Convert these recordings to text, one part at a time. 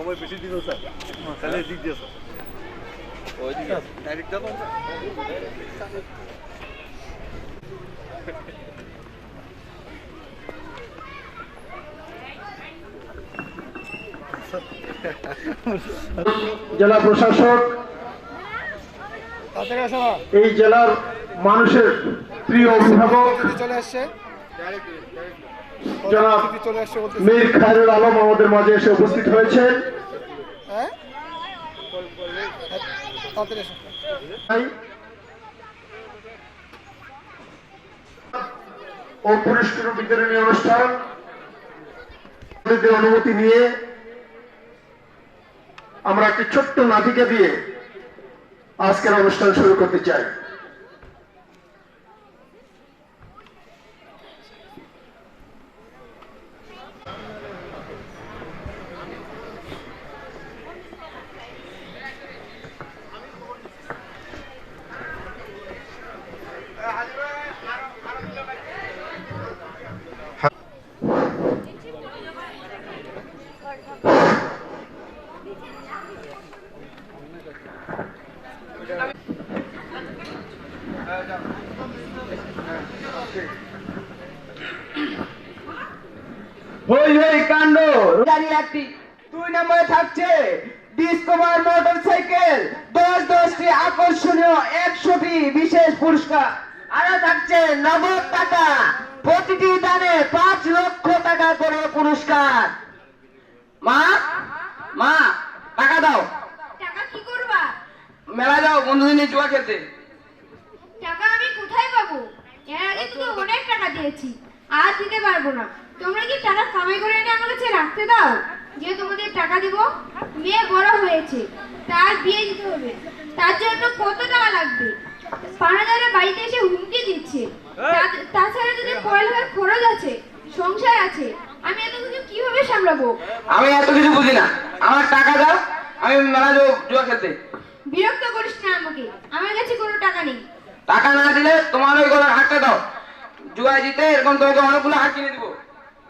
সময় বেশি দিন স্যার তাহলে দিক দিয়ে স্যার ওই দিকে ডাইরেক্ট যাবো জেলা প্রশাসক এই জেলার মানুষের প্রিয় অভিভাবক জনাব মীর খায়রুল আলম আমাদের মাঝে এসে উপস্থিত হয়েছেন। ও পুরস্কার বিতরণী অনুষ্ঠান অনুমতি নিয়ে আমরা একটি ছোট্ট নাটিকা দিয়ে আজকের অনুষ্ঠান শুরু করতে চাই। হই হই কাণ্ড জানি একটি 2 নম্বরে থাকছে ডিসকভার মোটরসাইকেল 10টি আকর্ষণীয় 100টি বিশেষ পুরস্কার আরো থাকছে নগদ টাকা প্রতিটি দানে 5 লক্ষ টাকা করে পুরস্কার। মা মা টাকা দাও। টাকা কি করবা? মেলা যাও বন্ধুদের নিয়ে জুয়া খেলতে। টাকা আমি কোথায় পাবো? এর আগে তো অনেক টাকা দিয়েছি, আর দিতে পারবো না। তোমরা কি টাকা কামাই করে এনে আমার কাছে রাখতে দাও, যে তোমাদের টাকা দিব? মেয়ে বড় হয়েছে, তার বিয়ে দিতে হবে, তার জন্য কত টাকা লাগবে? পানাদারে বাড়িতে এসে হুমকি দিচ্ছে। তাছাড়া যদি পড়ালেখার খরচ আছে, সংসার আছে, আমি এত কিছু কিভাবে সামলাবো? আমি এত কিছু বুঝি না, আমার টাকা দাও, আমি মেলা যাবো জুয়া খেলতে। বিরক্ত করিস না আমাকে, আমার কাছে কোনো টাকা নেই। টাকা না দিলে তোমার ওই গলার হাতটা দাও, জুয়া জিতে এরকম তোমাকে অনেকগুলো হাত কিনে দিব।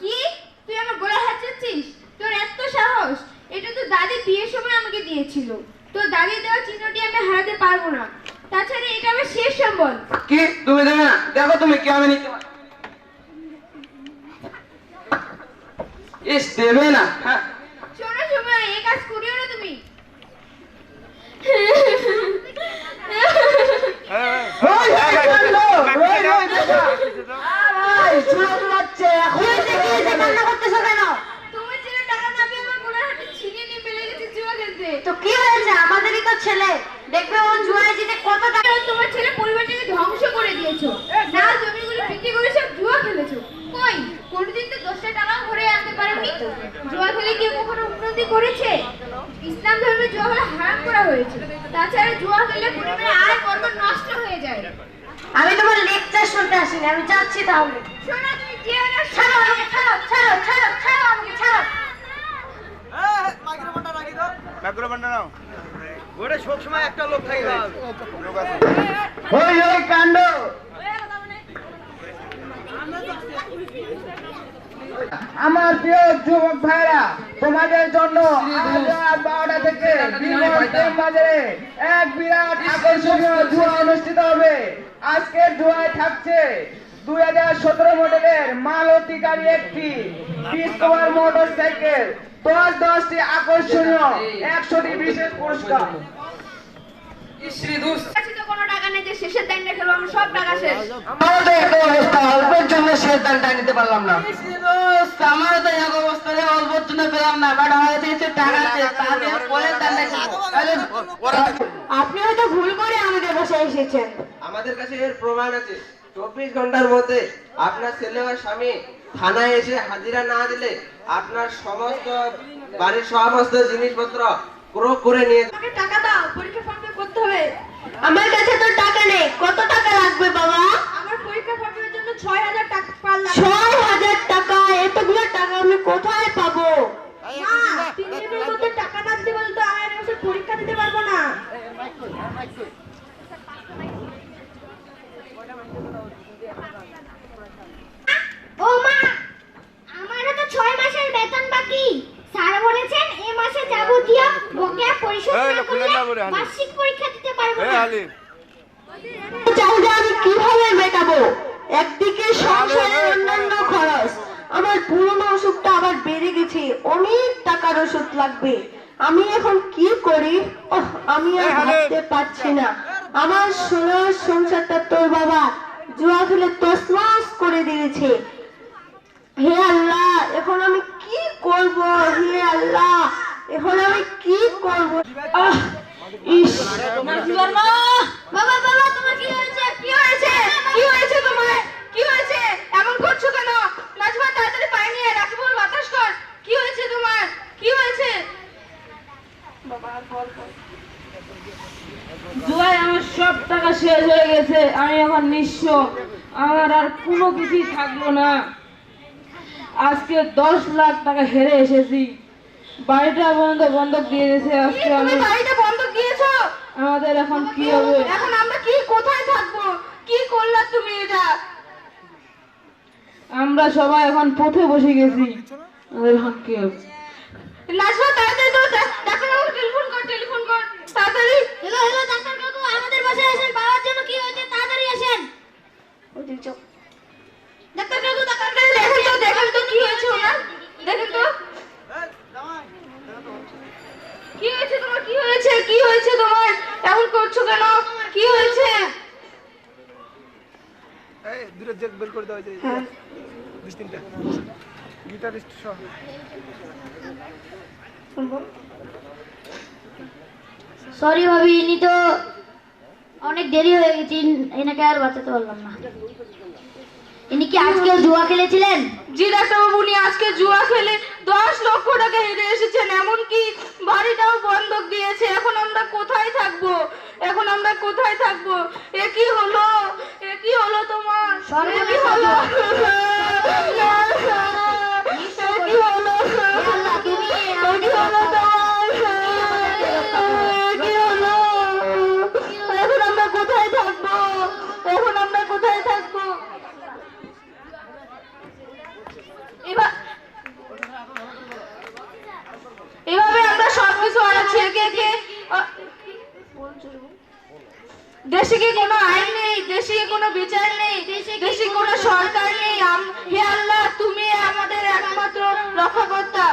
কি? তুই আমার গলায় হাত চাচ্ছিস? তোর এত সাহস? এটা তো দাদি বিয়ের সময় আমাকে দিয়েছিল। তোর দাদি দেওয়া চিহ্নটি আমি হারাতে পারবো না। তাছাড়া এটা আমার শেষ সম্বল। কি তুমি দেবে না? দেখো তুমি কি আমি নিতে পারি। ইস দেবে না। হ্যাঁ শোনো সময় এই কাজ করিও না তুমি। ওই ওই কাণ্ড, ওই ওই দেখা। ভাই চুলা চুলাচ্ছে এখন কি কান্না করতেছো কেন? তোমার ছেলে টাকা না পেয়ে আমার গলার হাতে ছিনিয়ে নিয়ে ফেলে গেছে জুয়া খেলতে। তো কি হয়েছে? আমাদেরই তো ছেলে, দেখবে ও জুয়ায় জিতে কত টাকা। তোমার ছেলে পরিবারটাকে ধ্বংস করে দিয়েছো, না জমিগুলো বিক্রি করে সব জুয়া খেলেছো। কই কোনদিন তো 10টা টাকা ঘরে আনতে পারোনি। জুয়া খেলে কেউ কখনো উন্নতি করেছে? ইসলাম ধর্মে জুয়া খেলা হারাম করা হয়েছে। তাছাড়া জুয়া খেলে পরিবারের আয় বর্গ নষ্ট হয়ে যায়। আমি তোমার লেকচার শুনতে আসিনি, আমি যাচ্ছি তাহলে। শোনা তুমি যেও না। ছাড়ো আমাকে, ছাড়ো ছাড়ো ছাড়ো ছাড়ো আমাকে, ছাড়ো। মাইক্রোফোনটা নাও ওরে সব সময় একটা লোক থাকবে ওই ওই কাণ্ড। আমার প্রিয় যুবক ভাইরা, তোমাদের জন্য আজ রাত 12টা থেকে বিমান বাজারে এক বিরাট আকর্ষণীয় জুয়া অনুষ্ঠিত হবে। আজকের জুয়ায় থাকছে 2017 মডেলের মালতী গাড়ি একটি, ডিসকভার মোটরসাইকেল, 10টি আকর্ষণীয় 100টি বিশেষ পুরস্কার। কোনো টাকা নেই যে শেষের দাইনটা খেলো, আমার সব টাকা শেষ। আমারও তো এক অবস্থা, অল্পের জন্য শেষ দানটা নিতে পারলাম না। আমারও তো এক অবস্থা, অল্পের জন্য পেলাম না, বাট হয়েছে টাকা তাদের পরের দানটা খাবো। আপনি হয়তো ভুল করে আমাদের বাসায় এসেছেন। আমাদের কাছে এর প্রমাণ আছে। 24 ঘন্টার মধ্যে আপনার ছেলে বা স্বামী থানায় এসে হাজিরা না দিলে আপনার সমস্ত বাড়ির সমস্ত জিনিসপত্র ক্রয় করে নিয়ে আমাকে টাকা দাও, পরীক্ষা ফর্ম করতে হবে। আমার কাছে তো টাকা নেই, কত টাকা লাগবে বাবা? আমার পরীক্ষা ফর্মের জন্য 6000 টাকা লাগবে। 6000 টাকা? এতগুলো টাকা আমি কোথায় পাবো? মা, 3 দিনের মধ্যে টাকা না দিতে বলতো আমি আর বছর পরীক্ষা দিতে পারবো না। ও মা, আমারও তো 6 মাসের বেতন বাকি। স্যার বলেছেন এই মাসে যাব বলে হালিম বার্ষিক পরীক্ষা দিতে পারবো এ না। হালিম চাহিদা আমি কিভাবে মেটাবো? একদিকে সংসারের অন্যান্য খরচ, আমার পুরনো ওষুধটা আবার বেড়ে গেছে, অনেক টাকার ওষুধ লাগবে। আমি এখন কি করি? আমি আর ভাবতে পারছি না। আমার সোনার সংসারটা তোর বাবা জুয়া খেলে তছনছ করে দিয়েছে। হে আল্লাহ, এখন আমি কি করব? হে আল্লাহ, এখন আমি কি করব? ইস, নাজিবার মা, বাবা বাবা তোমার কি হয়েছে? কি হয়েছে? কি হয়েছে তোমার? কি হয়েছে? এমন করছো কেন? নাজমা, তাড়াতাড়ি পানি নিয়ে রাখিবুল বাতাস কর। কি হয়েছে তোমার? কি হয়েছে? জুয়ায় আমার সব টাকা শেষ হয়ে গেছে, আমি এখন নিঃস্ব, আমার আর কোনো কিছুই থাকলো না। আজকে 10 লাখ টাকা হেরে এসেছি, বাড়িটা পর্যন্ত বন্ধক দিয়ে দিয়েছে। আজকে তুমি আমি, বাড়িটা বন্ধক দিয়েছো? আমাদের এখন কি হবে? এখন আমরা কি কোথায় থাকবো? কি করলা তুমি এটা? আমরা সবাই এখন পথে বসে গেছি, আমাদের এখন কি হবে? নাজমা, তাড়াতাড়ি তো ডাক্তারবাবুকে টেলিফোন কর, টেলিফোন কর তাড়াতাড়ি। হ্যালো হ্যালো ডাক্তার কাকু, আমাদের বাসায় আসেন, বাবার জন্য কি হয়েছে তাড়াতাড়ি আসেন। ডাক্তার কাকু, ডাক্তার কাকু, দেখেন তো কি হয়েছে ওনার, দেখেন তো কি হয়েছে তোমার? কি হয়েছে? কি হয়েছে তোমার? এমন করছো কেন? কি হয়েছে? এই দুটো জেক বের করে দাও, যে দুই তিনটা গিটারিস্ট সহ। সরি ভাবি, ইনি তো অনেক দেরি হয়ে গেছে, এনাকে আর বাঁচাতে পারলাম না। ইনি কি আজকে জুয়া খেলেছিলেন? জি ডাক্তারবাবু, উনি আজকে জুয়া খেলে 10 লক্ষ টাকা হেরে এসেছেন, এমনকি বাড়িটাও বন্ধক দিয়েছে। এখন আমরা কোথায় থাকবো? এখন আমরা কোথায় থাকবো? এ কি হলো? এ কি হলো তোমার? এ কি হলো? এ কি হলো? তুমি এ কি হলো তোমার? এ কি হলো? এখন আমরা কোথায় থাকবো? এখন আমরা কোথায় থাকবো? এভাবে আমরা সবকিছু হারাচ্ছি একে একে। দেশে কি কোনো আইন নেই? দেশে কি কোনো বিচার নেই? দেশে কোনো সরকার নেই? হে আল্লাহ, তুমি আমাদের একমাত্র রক্ষাকর্তা।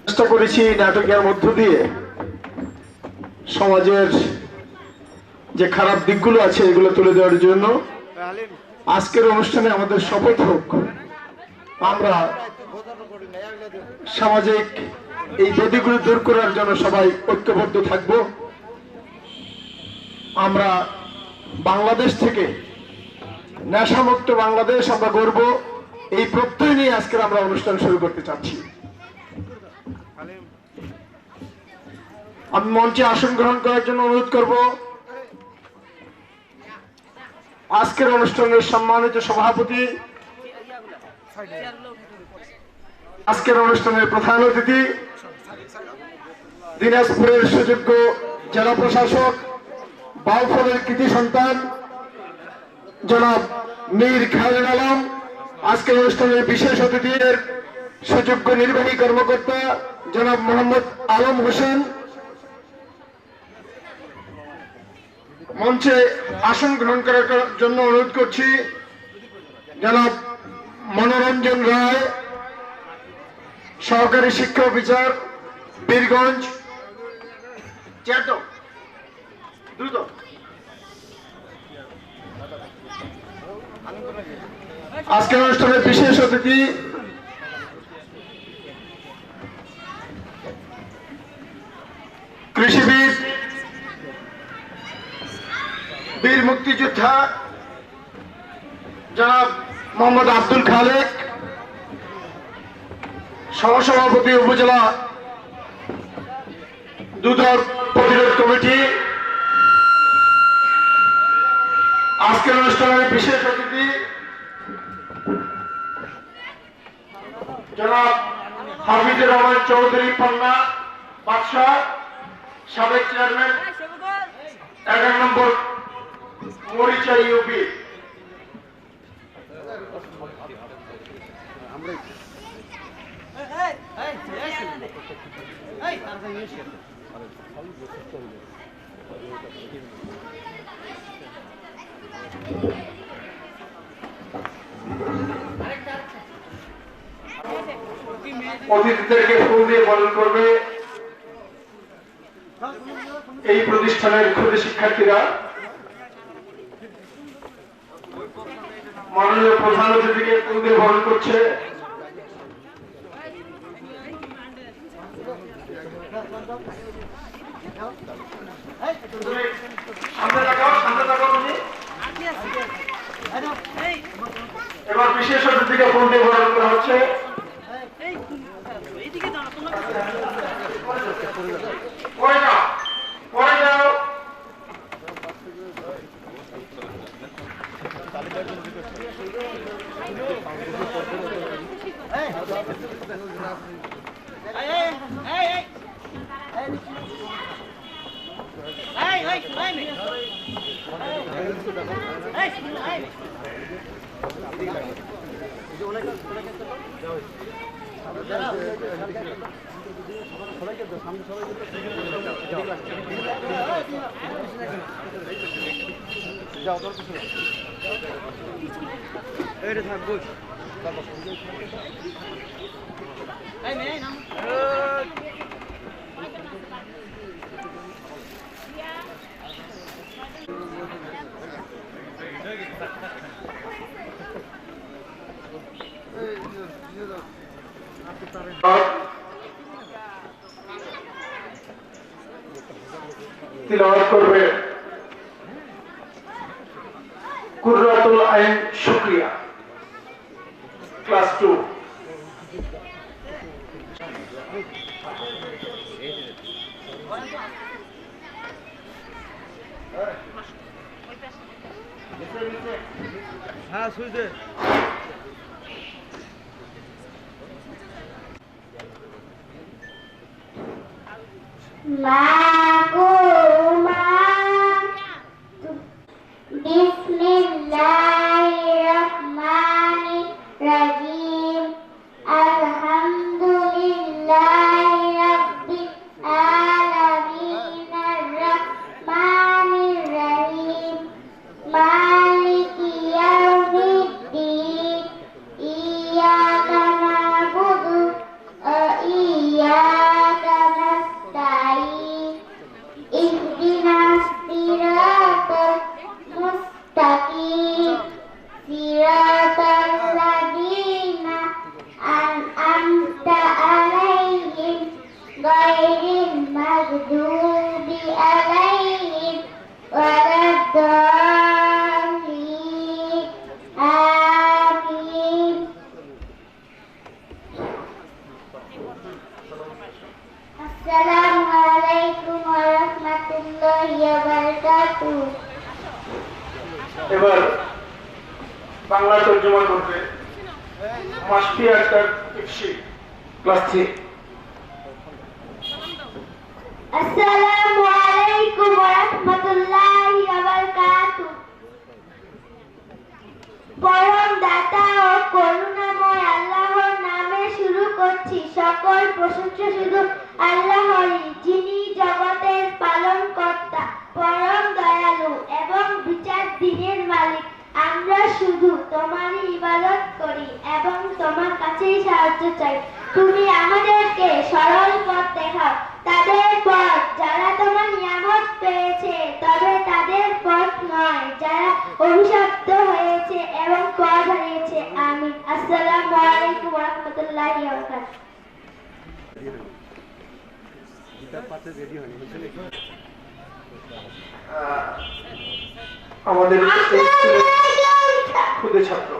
চেষ্টা করেছি নাটকের মধ্য দিয়ে সমাজের যে খারাপ দিকগুলো আছে এগুলো তুলে দেওয়ার জন্য। হালিম আজকের অনুষ্ঠানে আমাদের শপথ হোক আমরা সামাজিক এই বেদিগুলো দূর করার জন্য সবাই ঐক্যবদ্ধ থাকব। আমরা বাংলাদেশ থেকে নেশামুক্ত বাংলাদেশ আমরা গড়ব, এই প্রত্যয় নিয়ে আজকের আমরা অনুষ্ঠান শুরু করতে চাচ্ছি। হালিম আমি মঞ্চে আসন গ্রহণ করার জন্য অনুরোধ করব আজকের অনুষ্ঠানের সম্মানিত সভাপতি, আজকের অনুষ্ঠানের প্রধান অতিথি, দিনাজপুরের সুযোগ্য জেলা প্রশাসক, বাউফলের কৃতি সন্তান জনাব মীর খায়রুল আলম, আজকের অনুষ্ঠানের বিশেষ অতিথির সুযোগ্য নির্বাহী কর্মকর্তা জনাব মোহাম্মদ আলম হোসেন, মঞ্চে আসন গ্রহণ করার জন্য অনুরোধ করছি জনাব মনোরঞ্জন রায়, সহকারী শিক্ষা অফিসার, বীরগঞ্জ। দ্রুত আজকের অনুষ্ঠানের বিশেষ অতিথি কৃষিবিদ, বীর মুক্তিযোদ্ধা জনাব মোহাম্মদ আব্দুল খালেক, সহসভাপতি উপজেলা দুদক প্রতিরোধ কমিটি। আজকের অনুষ্ঠানের বিশেষ অতিথি জনাব হাফিজুর রহমান চৌধুরী পান্না বাদশাহ, সাবেক চেয়ারম্যান 11 নম্বর মরিচা ইউপি। অতিথিদেরকে ফুল দিয়ে বরণ করবে এই প্রতিষ্ঠানের ক্ষুদে শিক্ষার্থীরা। মাননীয় প্রধান অতিথিকে ফুল দিয়ে বরণ করছে এবার বিশেষ অতিথিকে ফুল দিয়ে বরণ করা হচ্ছে। পরে যাও তিলাওয়াত করবে কুররাতুল আইন শুকরিয়া, ক্লাস 2। হ্যাঁ সুইদে Bismillahirrahmanirrahim. Alhamdulillahi Rabbil Alamin. Ar-Rahmanir-Rahim. Maliki Yawmiddin. Iyyaka na'budu wa iyyaka nasta'in. Ihdinas siratal mustaqim. Siratal ladzina an'amta 'alaihim ghairil maghdubi 'alaihim waladdallin. Amin. Assalamualaikum warahmatullahi wabarakatuh. এবার বাংলা তর্জমা করবে মাসফি Akter ইফসি, class 3। Assalamualaikum warahmatullahi wabarakatuh. পরম দাতা ও করুণাময় আল্লাহর নামে শুরু করছি। সকল প্রশংসা শুধু আল্লাহরই, যিনি জগতের পালনকর্তা, পরম দয়ালু এবং বিচার দিনের মালিক। আমরা শুধু তোমারই ইবাদত করি এবং তোমার কাছেই সাহায্য চাই। তুমি আমাদেরকে সরল পথ দেখাও, তাদের পথ যারা তোমার নিয়ামত পেয়েছে, তবে তাদের পথ নয় যারা অভিশপ্ত হয়েছে এবং পথ হারিয়েছে। আমিন। আসসালামু আলাইকুম ওয়া রাহমাতুল্লাহি ওয়া বারাকাতুহু। আমাদের এই স্কুলের ক্ষুদে ছাত্র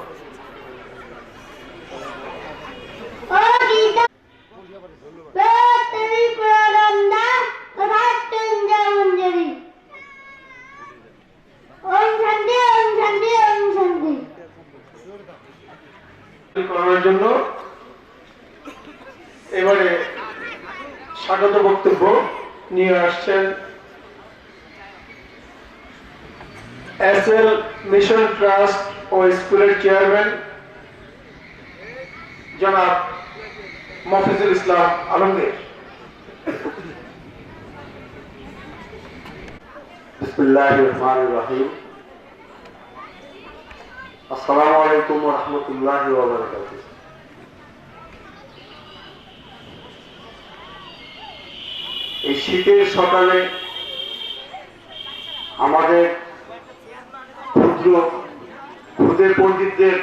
করার জন্য এবারে স্বাগত বক্তব্য নিয়ে আসছেন এসএল মিশন ট্রাস্ট ও স্কুলের চেয়ারম্যান জনাব মফিজুল ইসলাম আলমগীর। বিসমিল্লাহির রহমানির রহিম। আসসালামু আলাইকুম ওয়া রাহমাতুল্লাহি ওয়া বারাকাতুহু। এই শীতের সকালে আমাদের ক্ষুদে পণ্ডিতদের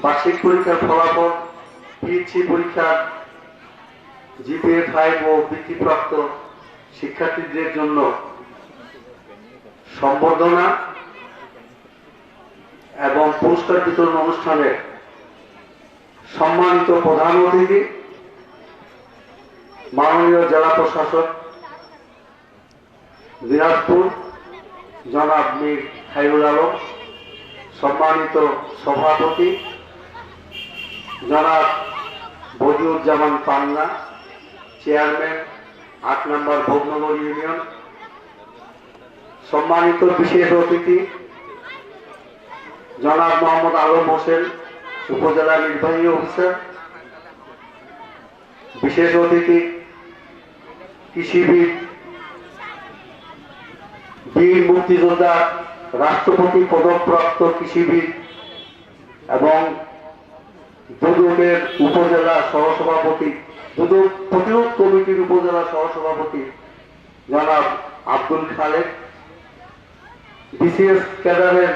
বার্ষিক পরীক্ষার ফলাফল, পিএইচসি পরীক্ষার জিপিএ 5 ও বৃত্তিপ্রাপ্ত শিক্ষার্থীদের জন্য সম্বর্ধনা এবং পুরস্কার বিতরণ অনুষ্ঠানে সম্মানিত প্রধান অতিথি মাননীয় জেলা প্রশাসক দিনাজপুর জনাব মীর খায়রুল আলম, সম্মানিত সভাপতি জনাব বদিউজ্জামান পান্না, চেয়ারম্যান 8 নম্বর ভোগনগর ইউনিয়ন, সম্মানিত বিশেষ অতিথি জনাব মোহাম্মদ আলম হোসেন, উপজেলা নির্বাহী অফিসার, বিশেষ অতিথি কৃষিবিদ, বীর মুক্তিযোদ্ধা, রাষ্ট্রপতি পদকপ্রাপ্ত কৃষিবিদ এবং দুদকের উপজেলা সহসভাপতি, দুদক প্রতিরোধ কমিটির উপজেলা সহসভাপতি জনাব আব্দুল খালেক, বিসিএস ক্যাডারের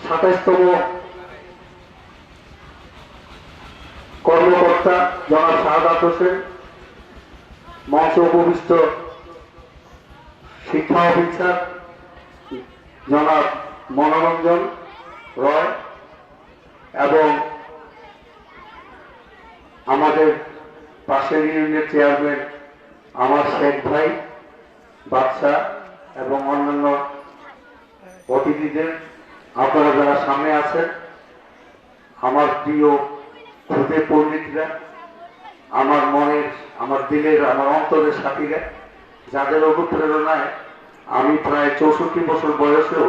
27তম কর্মকর্তা জনাব শাহাদাত হোসেন, মঞ্চে উপবিষ্ট শিক্ষা অফিসার জনাব মনোরঞ্জন রয় এবং আমাদের পাশের ইউনিয়নের চেয়ারম্যান আমার শেখ ভাই বাদশাহ এবং অন্যান্য অতিথিদের, আপনারা যারা সামনে আছেন, আমার প্রিয় ক্ষুদে পণ্ডিতরা, আমার মনের, আমার দিলের, আমার অন্তরের সাথীরা, যাদের অনুপ্রেরণায় আমি প্রায় 64 বছর বয়সেও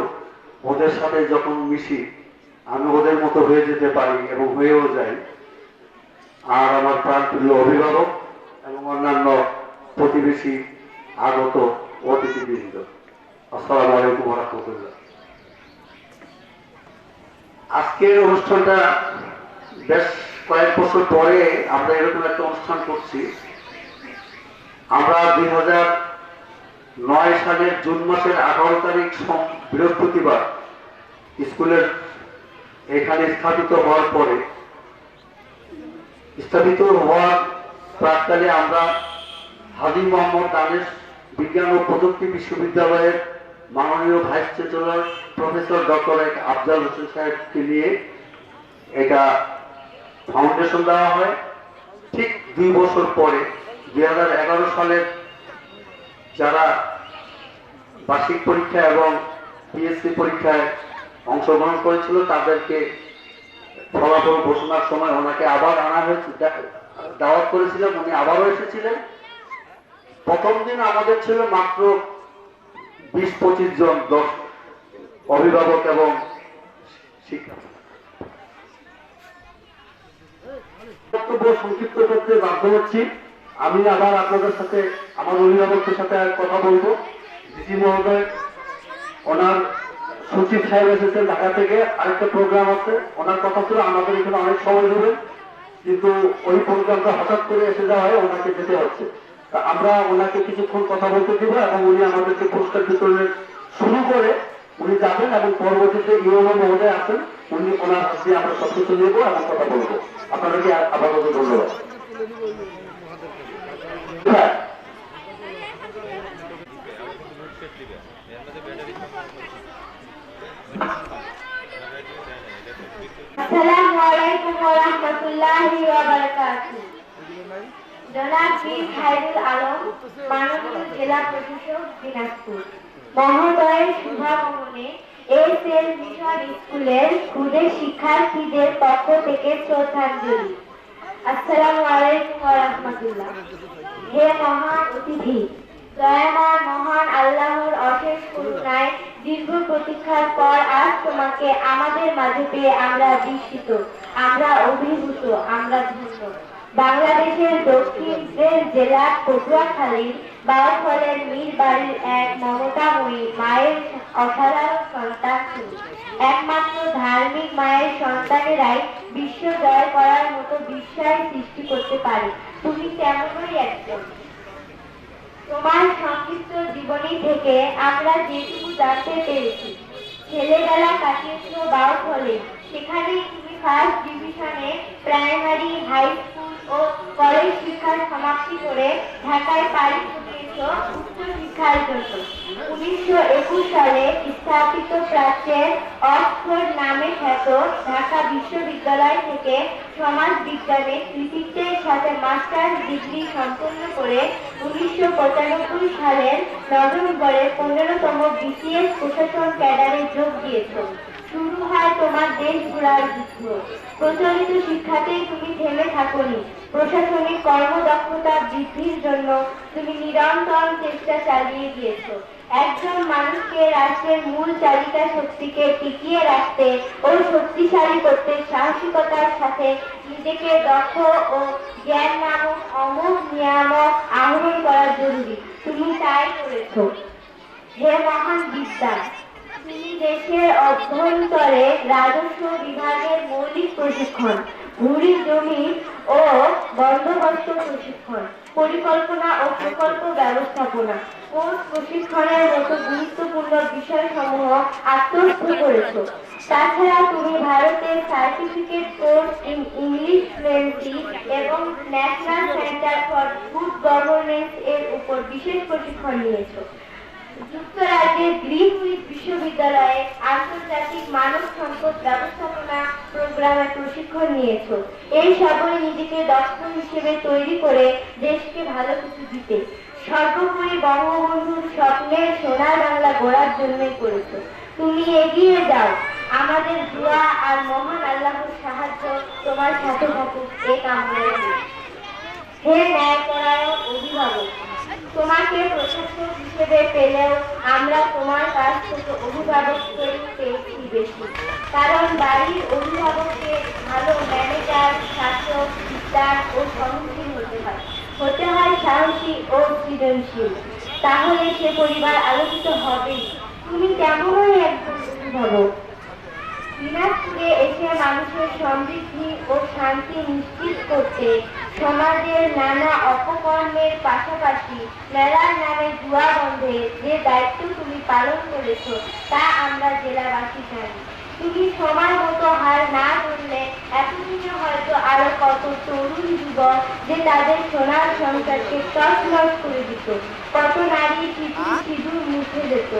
ওদের সাথে যখন মিশি আমি ওদের মতো হয়ে যেতে পারি এবং হয়েও যাই। আর আমার প্রাণপ্রিয় অভিভাবক এবং অন্যান্য প্রতিবেশী, আগত অতিথিবৃন্দ, আসসালামু আলাইকুম ওয়া রাহমাতুল্লাহ। আজকের অনুষ্ঠানটা বেশ কয়েক বছর পরে আমরা এরকম একটা অনুষ্ঠান করছি। আমরা 2009 সালের জুন মাসের 18 তারিখ বৃহস্পতিবার স্কুলের এখানে স্থাপিত হওয়ার প্রাককালে আমরা হাজী মোহাম্মদ দানেশ বিজ্ঞান ও প্রযুক্তি বিশ্ববিদ্যালয়ের মাননীয় vice chancellor professor doctor Afzal Hossain সাহেবকে নিয়ে এটা ফাউন্ডেশন দেওয়া হয়। ঠিক 2 বছর পরে 2011 সালের যারা বার্ষিক পরীক্ষা এবং পিএসসি পরীক্ষায় অংশগ্রহণ করেছিল তাদেরকে ফলাফল ঘোষণার সময় ওনাকে আবার আনা হয়েছে, দাওয়াত করেছিলাম, উনি আবারও এসেছিলেন। প্রথম দিন আমাদের ছিল মাত্র 20-25 জন অভিভাবক এবং শিক্ষার্থী। বক্তব্য সংক্ষিপ্ত করতে বাধ্য হচ্ছি। আমি আবার আপনাদের সাথে আমার অভিভাবকদের সাথে কথা বলবো। ডিজি মহোদয়, ওনার সচিব সাহেব এসেছেন ঢাকা থেকে, আরেকটা প্রোগ্রাম আছে, ওনার কথা ছিল আমাদের এখানে অনেক সময় দেবেন, কিন্তু ওই প্রোগ্রামটা হঠাৎ করে এসে যাওয়ায় ওনাকে যেতে হচ্ছে। তা আমরা ওনাকে কিছুক্ষণ কথা বলতে দিব এবং উনি আমাদেরকে পুরস্কার বিতরণের শুরু করে উনি যাবেন এবং পরবর্তীতে ইউনো মহোদয় আছেন, উনি ওনার হাতে আমরা সবকিছু নেব এবং কথা বলবো। আপনাদেরকে আপাতত ধন্যবাদ। আসসালামু আলাইকুম ওয়া রাহমাতুল্লাহি ওয়া বারাকাতুহু। জনাব মীর খায়রুল আলম, মাননীয় জেলা প্রশাসক দিনাজপুর মহোদয়ের শুভাগমনে এসএল মিশন স্কুলের ক্ষুদে শিক্ষার্থীদের পক্ষ থেকে শ্রদ্ধাঞ্জলি। আসসালামু আলাইকুম ওয়া রাহমাতুল্লাহ। হে মহান অতিথি, দয়াময় মহান আল্লাহর অশেষ করুণায় দীর্ঘ প্রতীক্ষার পর আজ তোমাকে আমাদের মাঝে পেয়ে আমরা বিস্মিত, আমরা অভিভূত, আমরা ধন্য। বাংলাদেশের দক্ষিণের জেলা পটুয়াখালীর বাউফলের মীর বাড়ির এক মমতাময়ী মায়ের অসাধারণ সন্তান তুমি। একমাত্র ধার্মিক মায়ের সন্তানেরাই বিশ্ব জয় করার মতো বিস্ময় সৃষ্টি করতে পারে। তুমি তেমনই একজন। তোমার সংক্ষিপ্ত জীবনী থেকে আমরা যেটুকু জানতে পেরেছি, ছেলেবেলা কাটিয়েছ বাউফলে। সেখানেই তুমি ফার্স্ট ডিভিশনে প্রাইমারি, হাই স্কুল ও কলেজ শিক্ষার সমাপ্তি করে ঢাকায় পাড়ি জমিয়েছ উচ্চ শিক্ষার জন্য। 1921 সালে স্থাপিত প্রাচ্যের অক্সফোর্ড নামে খ্যাত ঢাকা বিশ্ববিদ্যালয় থেকে সমাজ বিজ্ঞানে কৃতিত্বের সাথে মাস্টার্স ডিগ্রি সম্পন্ন করে 1995 সালের নভেম্বরে 15তম বিসিএস প্রশাসন ক্যাডারে যোগ দিয়েছ। শুরু হয় তোমার দেশ ঘোরার যুদ্ধ। প্রচলিত শিক্ষাতেই তুমি থেমে থাকোনি। প্রশাসনিক কর্মদক্ষতা বৃদ্ধির জন্য তুমি নিরন্তর চেষ্টা চালিয়ে গিয়েছো। একজন মানুষকে রাষ্ট্রের মূল চালিকা শক্তিকে টিকিয়ে রাখতে ও শক্তিশালী করতে সাহসিকতার সাথে নিজেকে দক্ষ ও জ্ঞান নামক অমোঘ নিয়ামক আহরণ করা জরুরি। তুমি তাই করেছো। হে মহান বিদ্যা, তুমি দেশের অভ্যন্তরে রাজস্ব বিভাগের মৌলিক প্রশিক্ষণ, ভূমি জমি ও বন্দোবস্ত প্রশিক্ষণ, পরিকল্পনা ও প্রকল্প ব্যবস্থাপনা, কোর্স প্রশিক্ষণের মতো গুরুত্বপূর্ণ বিষয়সমূহ আত্মস্থ করেছ। তাছাড়া তুমি ভারতের certificate course in English fluency এবং national centre for good governance এর উপর বিশেষ প্রশিক্ষণ নিয়েছ। যুক্তরাজ্যের গ্রিনউইচ বিশ্ববিদ্যালয়ে আন্তর্জাতিক মানব সম্পদ ব্যবস্থাপনা প্রোগ্রামে প্রশিক্ষণ নিয়েছ। এই সবই নিজেকে দক্ষ হিসেবে তৈরি করে দেশকে ভালো কিছু দিতে, সর্বোপরি বঙ্গবন্ধুর স্বপ্নের সোনার বাংলা গড়ার জন্যই করেছ। তুমি এগিয়ে যাও। আমাদের দোয়া আর মহান আল্লাহর সাহায্য তোমার সাথে থাকুক, এ কামনা করি। হে ন্যায়পরায়ণ অভিভাবক, তোমাকে প্রশাসক হিসেবে পেলেও আমরা তোমার কাছ থেকে অভিভাবক পেয়েছি বেশি। কারণ বাড়ির অভিভাবককে ভালো ম্যানেজার, শাসক, বিদ্যান ও সহনশীল হতে হয় সাহসী ও সৃজনশীল। তাহলে সে পরিবার আলোকিত হবেই। তুমি তেমনই একজন অভিভাবক। দিনাজপুরে এসে মানুষের সমৃদ্ধি ও শান্তি নিশ্চিত করতে সমাজের নানা অপকর্মের পাশাপাশি মেলার নামে জুয়া বন্ধে যে দায়িত্ব তুমি পালন করেছ তা আমরা জেলাবাসী জানি। তুমি সময় মতো হার না ধরলে এতদিনে হয়তো আরো কত তরুণ যুবক যে তাদের সোনার সংসারকে তছনছ করে দিত, কত নারী সিঁদুর মুছে যেত,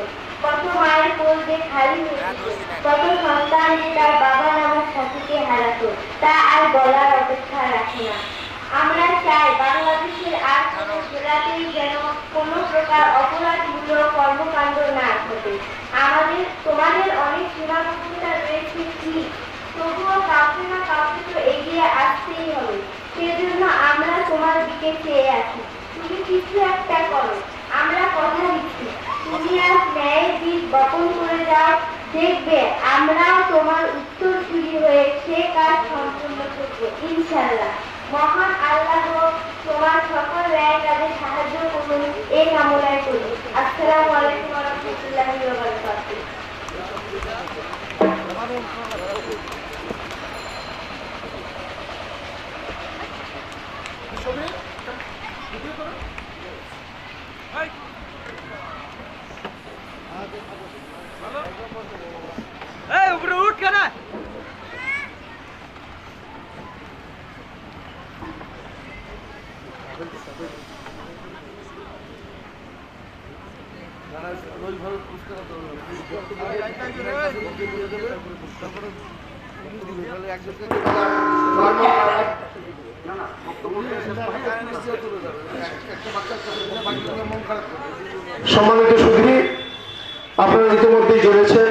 কত মায়ের কোল যে খালি হয়ে যেত, কত সন্তান যে তার বাবা নামক সাথীকে হারাতো, তা আর বলার অপেক্ষা রাখে না। আমরা চাই বাংলাদেশের আর কোনো জেলাতেই যেন কোনো প্রকার অপরাধমূলক কর্মকাণ্ড না ঘটে। তোমাদের অনেক সীমাবদ্ধতা রয়েছে ঠিক, তবুও কাউকে না কাউকে তো এগিয়ে আসতেই হবে। সেজন্য আমরা তোমার দিকে চেয়ে আছি। তুমি কিছু একটা করো, আমরা কথা দিচ্ছি। তুমি আজ ন্যায়ের বীজ বপন করে যাও, দেখবে আমরাও তোমার উত্তরসূরি হয়ে সে কাজ সম্পূর্ণ করবো ইনশাআল্লাহ। মহান আল্লাহ তোমার সকল ন্যায় কাজে সাহায্য করুন, এই কামনায় করি। আসসালামু আলাইকুম ওয়া রাহমাতুল্লাহি ওয়া বারাকাতুহু। উপরে উঠ কেন? সম্মানিত সুধী, আপনারা ইতিমধ্যেই জেনেছেন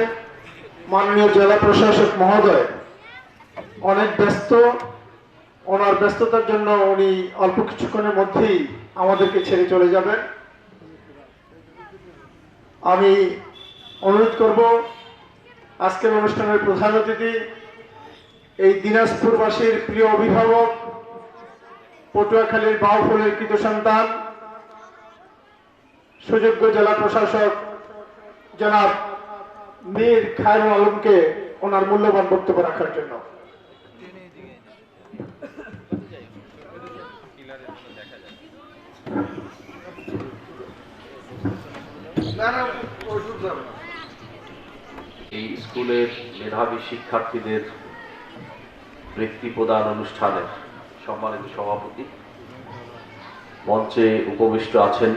মাননীয় জেলা প্রশাসক মহোদয় অনেক ব্যস্ত। ওনার ব্যস্ততার জন্য উনি অল্প কিছুক্ষণের মধ্যেই আমাদেরকে ছেড়ে চলে যাবেন। আমি অনুরোধ করব আজকের অনুষ্ঠানের প্রধান অতিথি, এই দিনাজপুরবাসীর প্রিয় অভিভাবক, পটুয়াখালীর বাউফলের কৃত সন্তান সুযোগ্য জেলা প্রশাসক জনাব মীর খায়রুল আলমকে ওনার মূল্যবান বক্তব্য রাখার জন্য। এই স্কুলের মেধাবী শিক্ষার্থীদের বৃত্তি প্রদান অনুষ্ঠানের সম্মানিত সভাপতি, মঞ্চে উপবিষ্ট আছেন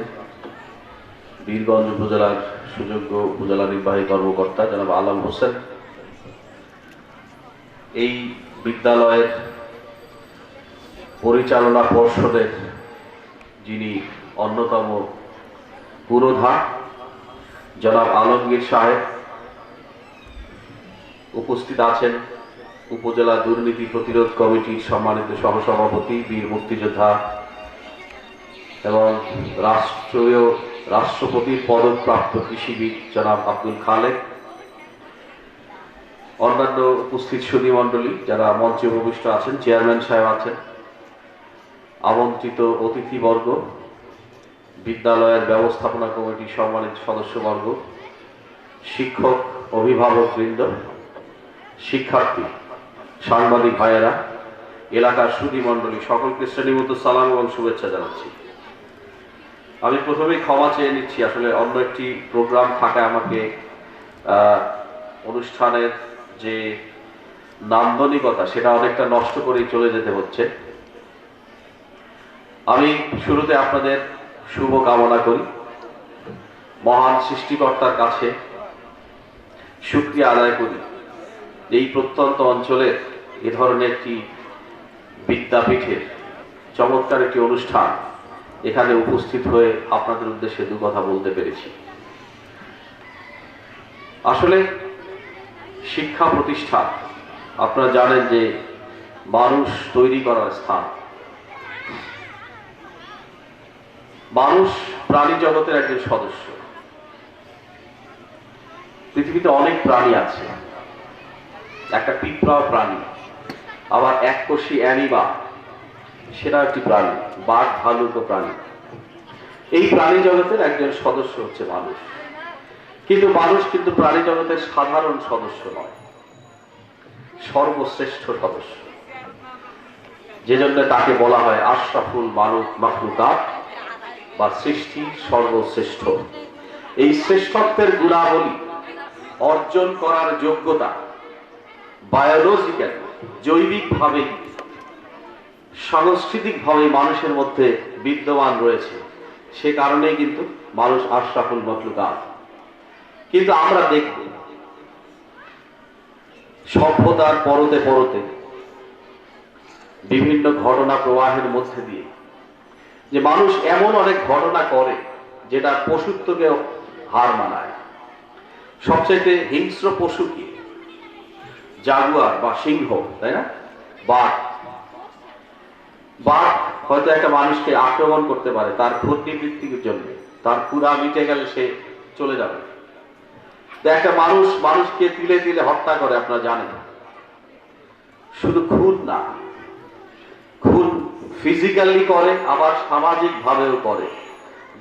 বীরগঞ্জ উপজেলার সুযোগ্য উপজেলা নির্বাহী কর্মকর্তা জনাব আলম হোসেন, এই বিদ্যালয়ের পরিচালনা পর্ষদের যিনি অন্যতম পুরোধা জনাব আলমগীর সাহেব, উপস্থিত আছেন উপজেলা দুর্নীতি প্রতিরোধ কমিটির সম্মানিত সহসভাপতি বীর মুক্তিযোদ্ধা এবং রাষ্ট্রপতির পদকপ্রাপ্ত কৃষিবিদ জনাব আব্দুল খালেক, অন্যান্য উপস্থিত সুধীমণ্ডলী যারা মঞ্চে উপবিষ্ট আছেন, চেয়ারম্যান সাহেব আছেন, আমন্ত্রিত অতিথিবর্গ, বিদ্যালয়ের ব্যবস্থাপনা কমিটির সম্মানিত সদস্যবর্গ, শিক্ষক অভিভাবকবৃন্দ, শিক্ষার্থী, সাংবাদিক ভাইয়েরা, এলাকার সুধীমণ্ডলী, সকলকে শ্রেণীবদ্ধ সালাম এবং শুভেচ্ছা জানাচ্ছি। আমি প্রথমেই ক্ষমা চেয়ে নিচ্ছি, আসলে অন্য একটি প্রোগ্রাম থাকায় আমাকে অনুষ্ঠানের যে নান্দনিকতা সেটা অনেকটা নষ্ট করেই চলে যেতে হচ্ছে। আমি শুরুতে আপনাদের শুভ কামনা করি, মহান সৃষ্টিকর্তার কাছে শুকরিয়া আদায় করি এই প্রত্যন্ত অঞ্চলের এ ধরনের একটি বিদ্যাপীঠের চমৎকার একটি অনুষ্ঠান এখানে উপস্থিত হয়ে আপনাদের উদ্দেশ্যে দু কথা বলতে পেরেছি। আসলে শিক্ষা প্রতিষ্ঠান আপনারা জানেন যে মানুষ তৈরি করার স্থান। মানুষ প্রাণী জগতের একজন সদস্য। পৃথিবীতে অনেক প্রাণী আছে, একটা পিঁপড়াও প্রাণী, আবার এককোষী অ্যানিমা সেটা একটি প্রাণী, বাঘ ভালুকও প্রাণী। এই প্রাণী জগতের একজন সদস্য হচ্ছে মানুষ। কিন্তু মানুষ কিন্তু প্রাণী জগতের সাধারণ সদস্য নয়, সর্বশ্রেষ্ঠ সদস্য, যে জন্য তাকে বলা হয় আশরাফুল মাখলুকাত বা সৃষ্টি সর্বশ্রেষ্ঠ। এই শ্রেষ্ঠত্বের গুণাবলী অর্জন করার যোগ্যতা বায়োলজিক্যাল, জৈবিকভাবে, সাংস্কৃতিকভাবে মানুষের মধ্যে বিদ্যমান রয়েছে। সে কারণেই কিন্তু মানুষ আশরাফুল মাখলুকাত। কিন্তু আমরা দেখব সভ্যতার পরতে পরতে বিভিন্ন ঘটনা প্রবাহের মধ্যে দিয়ে যে মানুষ এমন অনেক ঘটনা করে যেটা পশুত্বকে হার মানায়। সবচেয়ে হিংস্র পশু কি? জাগুয়ার বা সিংহ, তাই না? বাঘ। বাঘ হয়তো একটা মানুষকে আক্রমণ করতে পারে তার ক্ষতিবৃত্তির জন্য, তার ক্ষুধা মিটে গেলে সে চলে যাবে। একটা মানুষকে তিলে তিলে হত্যা করে, আপনারা জানেন। শুধু খুন না, খুন ফিজিক্যালি করে, আবার সামাজিক ভাবেও করে।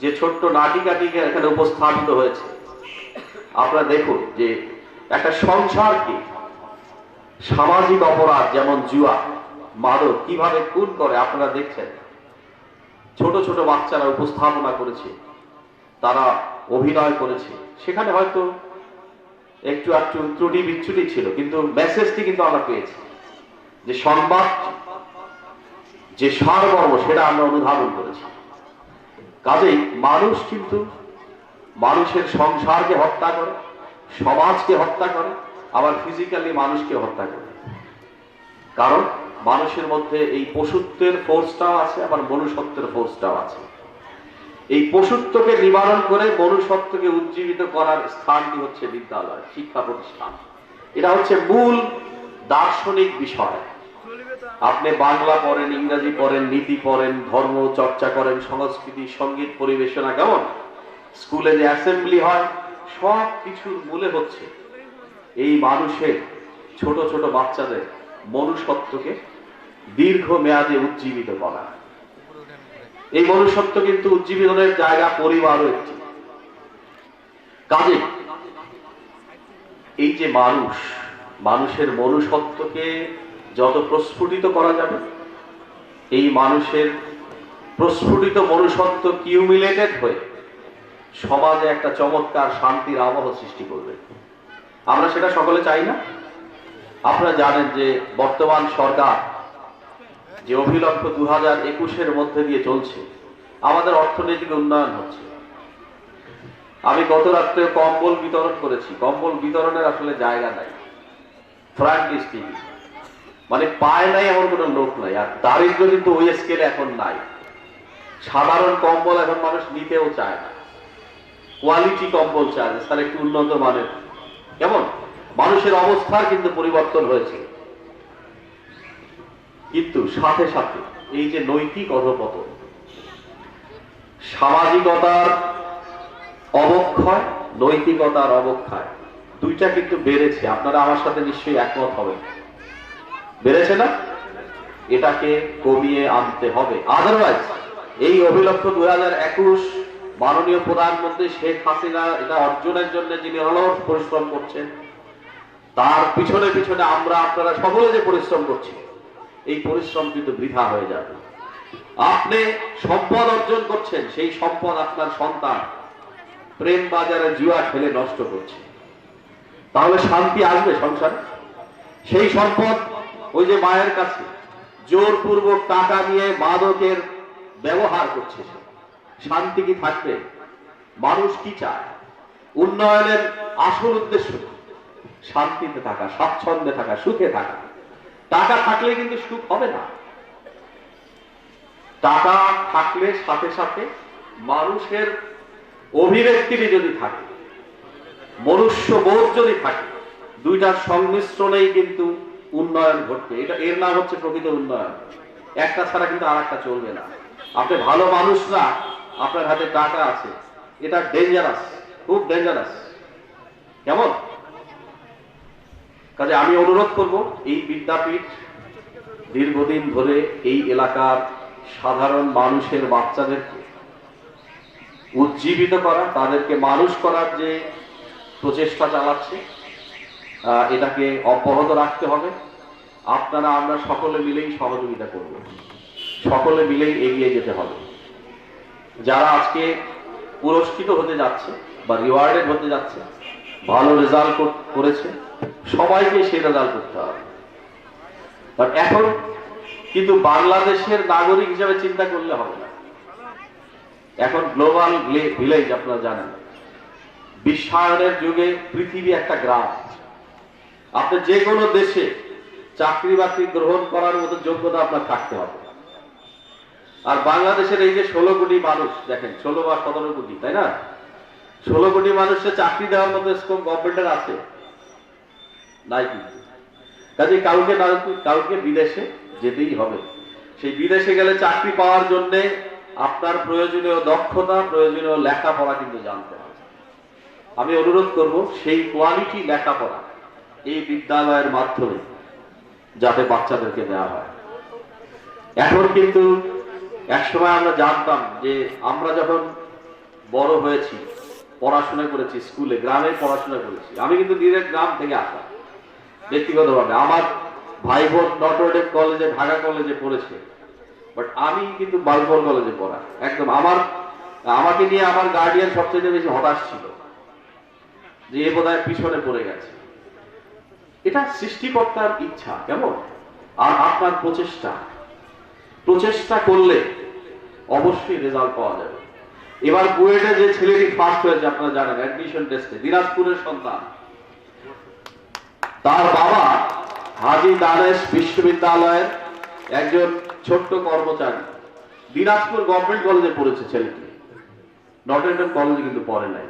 যে ছোট্ট নাটিকাটিকে এখানে উপস্থাপিত হয়েছে, আপনারা দেখুন যে একটা সংসারকে সামাজিক অপরাধ যেমন জুয়া, মাদক কিভাবে খুন করে আপনারা দেখছেন। ছোট ছোট বাচ্চারা উপস্থাপনা করেছে, তারা অভিনয় করেছে। সেখানে হয়তো একটু ত্রুটি বিচ্ছুটি ছিল, কিন্তু মেসেজটি কিন্তু আমরা পেয়েছি যে সংবাদ যে সারমর্ম সেটা আমরা অনুধাবন করেছি। কাজেই মানুষ কিন্তু মানুষের সংসারকে হত্যা করে, সমাজকে হত্যা করে, আবার ফিজিক্যালি মানুষকে হত্যা করে। কারণ মানুষের মধ্যে এই পশুত্বের ফোর্সটাও আছে, আবার মনুষ্যত্বের ফোর্সটাও আছে। এই পশুত্বকে নিবারণ করে মনুষ্যত্বকে উজ্জীবিত করার স্থানটি হচ্ছে বিদ্যালয়, শিক্ষা প্রতিষ্ঠান। এটা হচ্ছে মূল দার্শনিক বিষয়। আপনি বাংলা পড়েন, ইংরেজি পড়েন, নীতি পড়েন, ধর্ম চর্চা করেন, সংস্কৃতি, সঙ্গীত পরিবেশনা, কেমন স্কুলে যে অ্যাসেম্বলি হয়, সব কিছুর মূলে হচ্ছে এই মানুষের, ছোট ছোট বাচ্চাদের মনুষ্যত্বকে দীর্ঘমেয়াদে উজ্জীবিত করা। এই মনুষ্যত্ব কিন্তু উজ্জীবনের জায়গা, পরিবারও একটি। কাজে এই যে মানুষের মনুষ্যত্বকে যত প্রস্ফুটিত করা যাবে, এই মানুষের প্রস্ফুটিত মনুষ্যত্ব কিউমিলেটেড হয়ে সমাজে একটা চমৎকার শান্তির আবহ সৃষ্টি করবে। আমরা সেটা সকলে চাই না? আপনারা জানেন যে বর্তমান সরকার যে অভিলক্ষ্য 2021-এর মধ্যে দিয়ে চলছে, আমাদের অর্থনৈতিক উন্নয়ন হচ্ছে। আমি গত রাত্রে কম্বল বিতরণ করেছি। কম্বল বিতরণের আসলে জায়গা নাই, ফ্র্যাঙ্কলি স্পিকিং। মানে পায় নাই এমন কোনো লোক নাই। আর দারিদ্র কিন্তু ওই স্কেলে এখন নাই। সাধারণ কম্বল এখন মানুষ নিতেও চায় না, কোয়ালিটি কম্বল চায়, তার একটু উন্নত মানের। কেমন মানুষের অবস্থার কিন্তু পরিবর্তন হয়েছে। কিন্তু সাথে সাথে এই যে নৈতিক অধঃপতন, সামাজিকতার অবক্ষয়, নৈতিকতার অবক্ষয়, দুইটা কিন্তু বেড়েছে। আপনারা আমার সাথে নিশ্চয়ই একমত হবেন, বেড়েছে না? এটাকে কমিয়ে আনতে হবে। আদারওয়াইজ এই অভিলক্ষ্য 2021 মাননীয় প্রধানমন্ত্রী শেখ হাসিনা এটা অর্জনের জন্য যিনি অলস পরিশ্রম করছেন, তার পিছনে পিছনে আপনারা সকলে যে পরিশ্রম করছি, এই পরিশ্রম কিন্তু বৃথা হয়ে যাবে। আপনি সম্পদ অর্জন করছেন, সেই সম্পদ আপনার সন্তান প্রেম বাজারে জুয়া খেলে নষ্ট করছে। তাহলে শান্তি আসবে সংসারে? সেই সম্পদ ওই যে মায়ের কাছে জোরপূর্বক টাকা নিয়ে মাদকের ব্যবহার করছে, শান্তি কি থাকবে? মানুষ কি চায়? উন্নয়নের আসল উদ্দেশ্য শান্তিতে থাকা, স্বাচ্ছন্দ্যে থাকা, সুখে থাকা। টাকা থাকলে কিন্তু সুখ হবে না। টাকা থাকলে সাথে সাথে মানুষের অভিব্যক্তি যদি থাকে, মনুষ্যবোধ যদি থাকে, দুইটার সংমিশ্রণেই কিন্তু উন্নয়ন ঘটবে। এর নাম হচ্ছে প্রকৃত উন্নয়ন। একটা ছাড়া কিন্তু আর একটা চলবে না। আপনি ভালো মানুষ না, আপনার হাতে টাকা আছে, এটা ডেঞ্জারাস, খুব ডেঞ্জারাস। কেমন? কাজে আমি অনুরোধ করব, এই বিদ্যাপীঠ দীর্ঘদিন ধরে এই এলাকার সাধারণ মানুষের বাচ্চাদেরকে উজ্জীবিত করা, তাদেরকে মানুষ করার যে প্রচেষ্টা চালাচ্ছে, এটাকে অব্যাহত রাখতে হবে। আপনারা আমরা সকলে মিলেই সহযোগিতা করব, সকলে মিলেই এগিয়ে যেতে হবে। যারা আজকে পুরস্কৃত হতে যাচ্ছে বা রিওয়ার্ডেড হতে যাচ্ছে, ভালো রেজাল্ট করেছে, সবাইকে সেই রেজাল্ট করতে হবে। বাট এখন কিন্তু বাংলাদেশের নাগরিক হিসেবে চিন্তা করলে হবে না। এখন গ্লোবাল ভিলেজ, আপনারা জানেন, বিশ্বায়নের যুগে পৃথিবী একটা গ্রাম। আপনি যে কোনো দেশে চাকরি বাকরি গ্রহণ করার মতো যোগ্যতা আপনার থাকতে হবে। আর বাংলাদেশের এই যে 16 কোটি মানুষ, দেখেন 16 বা 17 কোটি, তাই না? 16 কোটি মানুষের চাকরি দেওয়ার মতো স্কোপ গভর্নমেন্টের আছে নাই কিন্তু। কাজে কাউকে বিদেশে যেতেই হবে। সেই বিদেশে গেলে চাকরি পাওয়ার জন্য আপনার প্রয়োজনীয় দক্ষতা, প্রয়োজনীয় লেখাপড়া কিন্তু জানতে হবে। আমি অনুরোধ করব, সেই কোয়ালিটি লেখাপড়া এই বিদ্যালয়ের মাধ্যমে যাতে বাচ্চাদেরকে দেওয়া হয়। এখন কিন্তু একসময় আমরা জানতাম যে আমরা যখন বড় হয়েছি, পড়াশোনা করেছি স্কুলে, গ্রামে পড়াশোনা করেছি। আমি কিন্তু ডিরেক্ট গ্রাম থেকে আসা ব্যক্তিগতভাবে। আমার ভাই বোন নটরডেম কলেজে, ঢাকা কলেজে পড়েছে, বাট আমি কিন্তু বালফল কলেজে পড়া। একদম আমাকে নিয়ে আমার গার্ডিয়ান সবচেয়ে বেশি হতাশ ছিল যে এ বোধহয় পিছনে পড়ে গেছে। এটা সৃষ্টিকর্তার ইচ্ছা, কেমন? আর আপনার প্রচেষ্টা করলে অবশ্যই রেজাল্ট পাওয়া যাবে। এবার বুয়েটে যে ছেলেটি ফার্স্ট হয়েছে, আপনারা জানেন, অ্যাডমিশন টেস্টে, দিনাজপুরের সন্তান, তার বাবা হাজী দানেশ বিশ্ববিদ্যালয়ের একজন ছোট্ট কর্মচারী। দিনাজপুর গভর্নমেন্ট কলেজে পড়েছে ছেলেটি, নটরডেম কলেজে কিন্তু পড়ে নাই,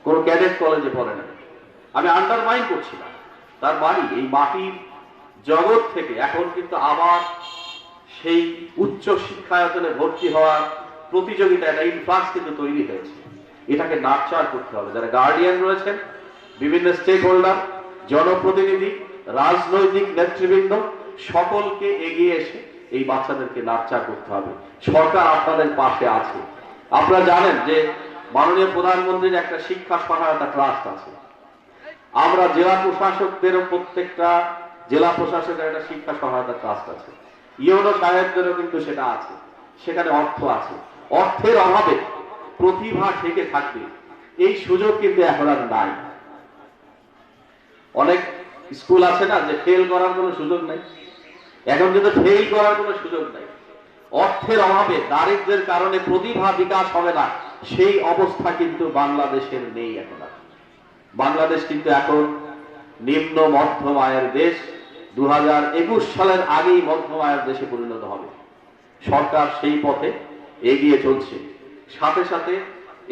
কোন ক্যাডেট কলেজে পড়ে নাই। আমি আন্ডারমাইন করছি না, তার মানে এই মাটির জগৎ থেকে এখন কিন্তু আবার সেই উচ্চ শিক্ষায়তনে ভর্তি হওয়ার প্রতিযোগিতা, একটা ইনফ্লাক্স কিন্তু তৈরি হয়েছে। এটাকে নার্চার করতে হবে। যারা গার্ডিয়ান রয়েছেন, বিভিন্ন স্টেক হোল্ডার, জনপ্রতিনিধি, রাজনৈতিক নেতৃবৃন্দ, সকলকে এগিয়ে এসে এই বাচ্চাদেরকে নার্চার করতে হবে। সরকার আপনাদের পাশে আছে। আপনারা জানেন যে মাননীয় প্রধানমন্ত্রীর একটা শিক্ষা সহায়তা ট্রাস্ট আছে। আমরা জেলা প্রশাসকদেরও প্রত্যেকটা জেলা প্রশাসকের একটা শিক্ষা সহায়তা ট্রাস্ট আছে। ইউনো সাহেবদেরও কিন্তু সেটা আছে। সেখানে অর্থ আছে। অর্থের অভাবে প্রতিভা থেকে থাকবে, এই সুযোগ কিন্তু এখন আর নাই। অনেক স্কুল আছে না যে ফেল করার কোনো সুযোগ নেই, এখন কিন্তু ফেল করার কোনো সুযোগ নেই। অর্থের অভাবে দারিদ্র্যের কারণে প্রতিভা বিকাশ হবে না, সেই অবস্থা কিন্তু বাংলাদেশের নেই এখন আর। বাংলাদেশ কিন্তু এখন নিম্ন মধ্যম আয়ের দেশ। 2021 সালের আগেই মধ্যম আয়ের দেশে পরিণত হবে। সরকার সেই পথে এগিয়ে চলছে। সাথে সাথে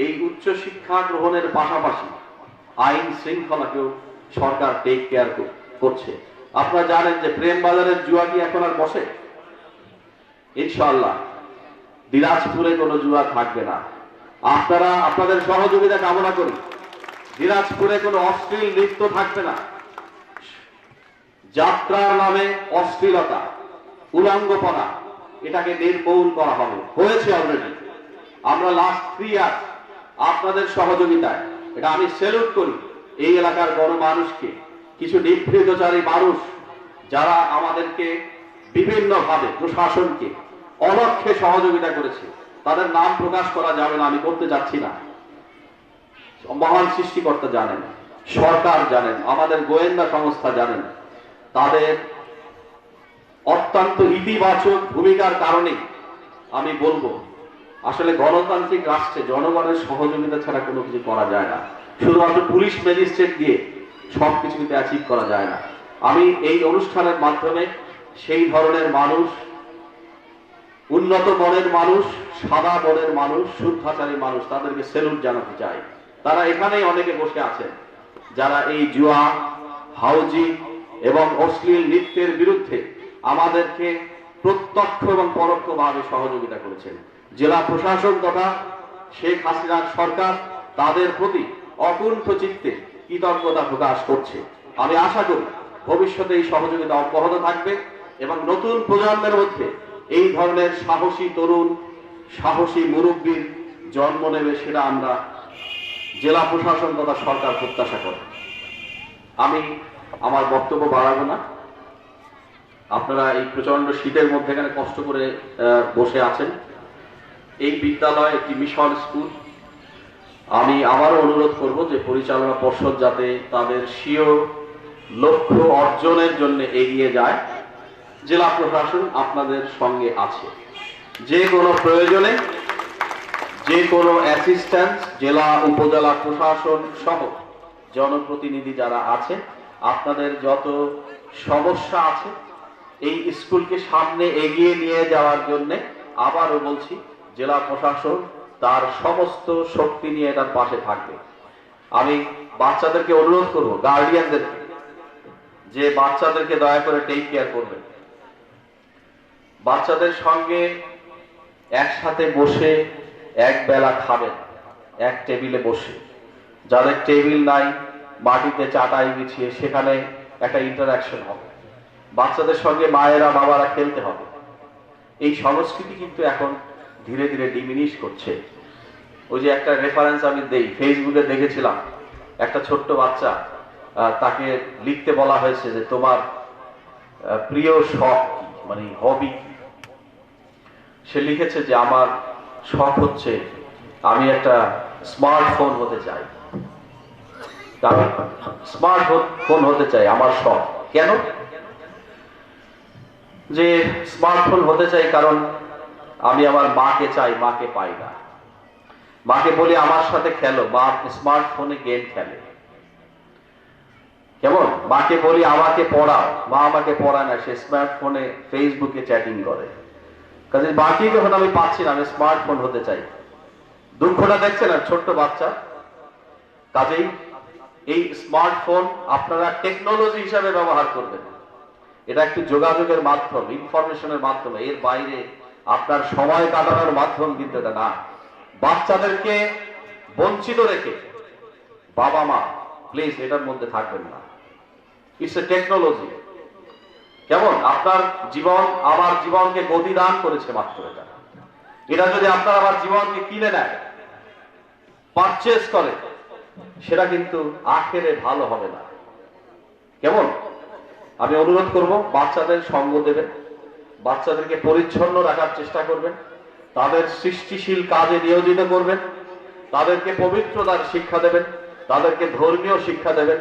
এই উচ্চ শিক্ষা গ্রহণের পাশাপাশি আইন শৃঙ্খলাকেও সরকার টেক কেয়ার করছে। আপনারা জানেন যে প্রেম বাজারের জুয়া কি এখন আর বসে? ইনশাআল্লাহ দিনাজপুরে কোনো জুয়া থাকবে না। আপনারা আপনাদের সহযোগিতা কামনা করি। দিনাজপুরে কোনো অশ্লীল নৃত্য থাকবে না। যাত্রার নামে অশ্লীলতা, উলঙ্গপনা, এটাকে নির্মূল করা হবে। হয়েছে অলরেডি। আমরা লাস্ট 3 ইয়ার আপনাদের সহযোগিতায়, এটা আমি স্যালুট করি এই এলাকার গণমানুষকে। কিছু নিভৃতচারী মানুষ যারা আমাদেরকে বিভিন্নভাবে প্রশাসনকে অলক্ষ্যে সহযোগিতা করেছে, তাদের নাম প্রকাশ করা যাবে না, আমি করতে যাচ্ছি না। মহান সৃষ্টিকর্তা জানেন, সরকার জানেন, আমাদের গোয়েন্দা সংস্থা জানেন। তাদের অত্যন্ত ইতিবাচক ভূমিকার কারণে আমি বলবো আসলে গণতান্ত্রিক রাষ্ট্রে জনগণের সহযোগিতা ছাড়া কোনো কিছু করা যায় না। শুধুমাত্র পুলিশ ম্যাজিস্ট্রেট দিয়ে সবকিছু কিন্তু অ্যাচিভ করা যায় না। আমি এই অনুষ্ঠানের মাধ্যমে সেই ধরনের মানুষ, উন্নত মনের মানুষ, সাদা মনের মানুষ, শুদ্ধাচারী মানুষ, তাদেরকে স্যালুট জানাতে চাই। তারা এখানেই অনেকে বসে আছেন যারা এই জুয়া, হাউজি এবং অশ্লীল নৃত্যের বিরুদ্ধে আমাদেরকে প্রত্যক্ষ এবং পরোক্ষভাবে সহযোগিতা করেছেন। জেলা প্রশাসন তথা শেখ হাসিনার সরকার তাদের প্রতি অকুণ্ঠ চিত্তে কৃতজ্ঞতা প্রকাশ করছে। আমি আশা করি ভবিষ্যতে এই সহযোগিতা অব্যাহত থাকবে এবং নতুন প্রজন্মের মধ্যে এই ধরনের সাহসী তরুণ, সাহসী মুরব্বীর জন্ম নেবে, সেটা আমরা জেলা প্রশাসন তথা সরকার প্রত্যাশা করে। আমি আমার বক্তব্য বাড়াবো না। আপনারা এই প্রচন্ড শীতের মধ্যে এখানে কষ্ট করে বসে আছেন। এই বিদ্যালয় একটি মিশন স্কুল। আমি আবারও অনুরোধ করব যে পরিচালনা পর্ষদ যাতে তাদের স্বীয় লক্ষ্য অর্জনের জন্য এগিয়ে যায়। জেলা প্রশাসন আপনাদের সঙ্গে আছে। যে কোনো প্রয়োজনে, যে কোনো অ্যাসিস্ট্যান্স, জেলা উপজেলা প্রশাসন সহ জনপ্রতিনিধি যারা আছে, আপনাদের যত সমস্যা আছে এই স্কুলকে সামনে এগিয়ে নিয়ে যাওয়ার জন্য আবারও বলছি জেলা প্রশাসন তার সমস্ত শক্তি নিয়ে এটার পাশে থাকবে। আমি বাচ্চাদেরকে অনুরোধ করব, গার্ডিয়ানদেরকে, যে বাচ্চাদেরকে দয়া করে টেক কেয়ার করবেন। বাচ্চাদের সঙ্গে একসাথে বসে এক বেলা খাবেন, এক টেবিলে বসে। যাদের টেবিল নাই, মাটিতে চাটাই বিছিয়ে সেখানে একটা ইন্টারাকশন হবে। বাচ্চাদের সঙ্গে মায়েরা বাবারা খেলতে হবে। এই সংস্কৃতি কিন্তু এখন ধীরে ধীরে ডিমিনিশ করছে। ওই যে একটা রেফারেন্স আমি দেই, ফেসবুকে দেখেছিলাম একটা ছোট্ট বাচ্চা, তাকে লিখতে বলা হয়েছে যে তোমার প্রিয় শখ কি, মানে হবি কি। সে লিখেছে যে আমার শখ হচ্ছে আমি একটা স্মার্টফোন হতে চাই। আমি স্মার্টফোন হতে চাই, আমার শখ। কেন? যে স্মার্টফোন হতে চাই কারণ আমি আমার মাকে চাই, মাকে পাই না। মাকে বলি আমার সাথে খেলো, মা স্মার্টফোনে গেম খেলে। কেমন? মাকে বলি আমাকে পড়াও, মা আমাকে পড়ায় না, সে স্মার্টফোনে ফেসবুকে চ্যাটিং করে। কাজে বাকি যখন আমি পাচ্ছি না, আমি স্মার্টফোন হতে চাই। দুঃখটা দেখছেন না ছোট্ট বাচ্চা। কাজেই এই স্মার্টফোন আপনারা টেকনোলজি হিসাবে ব্যবহার করবেন। এটা একটি যোগাযোগের মাধ্যম, ইনফরমেশনের মাধ্যম। এর বাইরে আপনার সময় কাটানোর মাধ্যম কিন্তু এটা না। বাচ্চাদেরকে বঞ্চিত রেখে বাবা মা প্লিজ এটার মধ্যে থাকবেন না। It's a technology. কেমন? আপনার জীবন আমার জীবনকে গতি দান করেছে মাত্র এটা। এটা যদি আপনার আমার জীবনকে কিনে নেয়, পারচেস করে, সেটা কিন্তু আখেরে ভালো হবে না। কেমন? আমি অনুরোধ করব, বাচ্চাদের সঙ্গ দেবেন, বাচ্চাদেরকে পরিচ্ছন্ন রাখার চেষ্টা করবেন, তাদের সৃষ্টিশীল কাজে নিয়োজিত করবেন, তাদেরকে পবিত্রতার শিক্ষা দেবেন, তাদেরকে ধর্মীয় শিক্ষা দেবেন,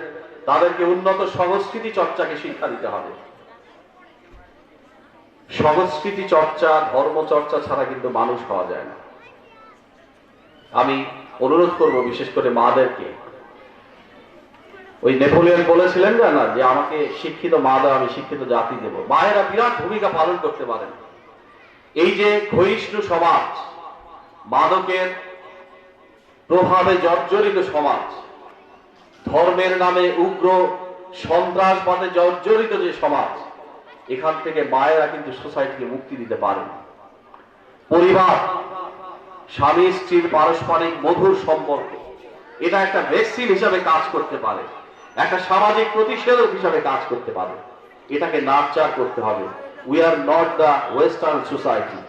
তাদেরকে উন্নত সংস্কৃতি চর্চাকে শিক্ষা দিতে হবে। সংস্কৃতি চর্চা, ধর্ম চর্চা ছাড়া কিন্তু মানুষ হওয়া যায় না। আমি অনুরোধ করব বিশেষ করে মাদেরকে, ওই নেপোলিয়ন বলেছিলেন না যে আমাকে শিক্ষিত মা দাও, আমি শিক্ষিত জাতি দেব। মায়েরা বিরাট ভূমিকা পালন করতে পারেন। এই যে ক্ষয়িষ্ণু সমাজ, মাদকের প্রভাবে জর্জরিত সমাজ, ধর্মের নামে উগ্র সন্ত্রাসবাদে জর্জরিত যে সমাজ, এখান থেকে মায়েরা কিন্তু সোসাইটিকে মুক্তি দিতে পারেন। পরিবার, স্বামী স্ত্রীর পারস্পরিক মধুর সম্পর্ক, এটা একটা ভ্যাকসিন হিসাবে কাজ করতে পারে, একটা সামাজিক প্রতিষেধক হিসাবে কাজ করতে পারে। এটাকে নার্চার করতে হবে। We are not the western society.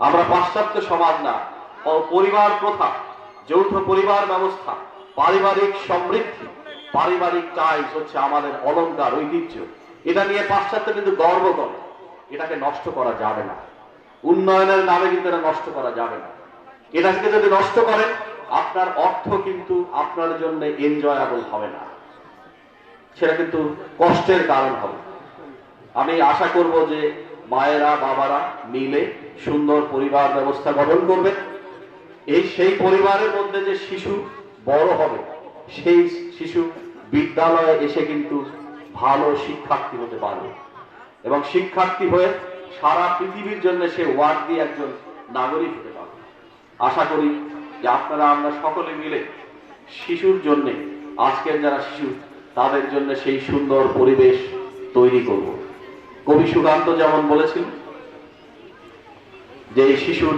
আমরা পাশ্চাত্য সমাজ না। পরিবার প্রথা, যৌথ পরিবার ব্যবস্থা, পারিবারিক সমৃদ্ধি, পারিবারিক টাইস হচ্ছে আমাদের অলংকার, ঐতিহ্য। এটা নিয়ে পাশ্চাত্য কিন্তু গর্ব করে। এটাকে নষ্ট করা যাবে না। উন্নয়নের নামে কিন্তু এটা নষ্ট করা যাবে না। এটাকে যদি নষ্ট করেন, আপনার অর্থ কিন্তু আপনার জন্য এনজয়েবল হবে না, সেটা কিন্তু কষ্টের কারণ হবে। আমি আশা করব যে মায়েরা বাবারা মিলে সুন্দর পরিবার ব্যবস্থা গঠন করবে। সেই পরিবারের মধ্যে যে শিশু বড় হবে, সেই শিশু বিদ্যালয়ে এসে কিন্তু ভালো শিক্ষার্থী হতে পারবে, এবং শিক্ষার্থী হয়ে সারা পৃথিবীর জন্য সে ওয়ার্ডি একজন নাগরিক হতে পারবে। আশা করি যে আপনারা আমরা সকলে মিলে শিশুর জন্য, আজকের যারা শিশু তাদের জন্য সেই সুন্দর পরিবেশ তৈরি করব। কবি সুকান্ত যেমন বলেছিল যে এই শিশুর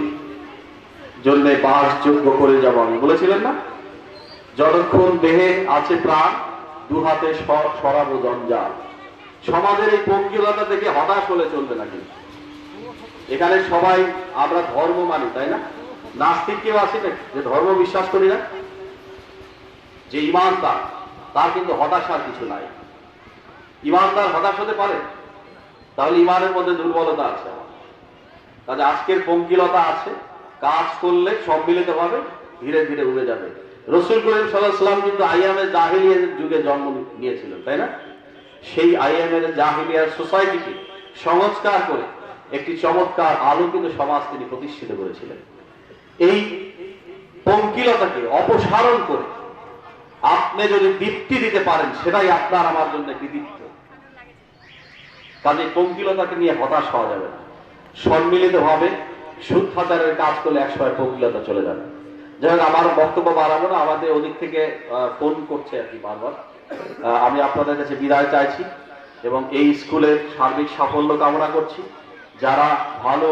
জন্য বাসযোগ্য করে যাব আমি, বলেছিলেন না, যতক্ষণ দেহে আছে প্রাণ দু হাতে সরাবো জঞ্জাল। সমাজের এই পঙ্কিলতা থেকে হতাশ হলে চলবে না। কিন্তু এখানে সবাই আমরা ধর্ম মানি, তাই না? নাস্তিক কেউ আছে না যে ধর্ম বিশ্বাস করি না? যে ইমানদার, তার কিন্তু হতাশার কিছু নাই। ইমানদার হতাশ হতে পারে? তাহলে ইমানের মধ্যে দুর্বলতা আছে। কাজে আজকের পঙ্কিলতা আছে, কাজ করলে সম্মিলিত ভাবে ধীরে ধীরে উড়ে যাবে। রসুল করিম সাল্লাল্লাহু আলাইহি ওয়াসাল্লাম কিন্তু আইয়ামে জাহিলিয়ার যুগে জন্ম নিয়েছিলেন, তাই না? সেই আইয়ামের জাহিলিয়ার সোসাইটিকে সংস্কার করে একটি চমৎকার আলোকিত সমাজ তিনি প্রতিষ্ঠিত করেছিলেন। এই পঙ্কিলতাকে অপসারণ করে আপনি যদি দীপ্তি দিতে পারেন, সেটাই আপনার আমার জন্য কৃতিত্ব। কাজে পঙ্কিলতাকে নিয়ে হতাশ হওয়া যাবে না। সম্মিলিত ভাবে শুদ্ধাচারের কাজ করলে একসময় পঙ্কিলতা চলে যাবে। যাই হোক, আমার বক্তব্য বাড়াবো না, আমাদের ওদিক থেকে ফোন করছে আর কি বারবার। আমি আপনাদের কাছে বিদায় চাইছি এবং এই স্কুলের সার্বিক সাফল্য কামনা করছি। যারা ভালো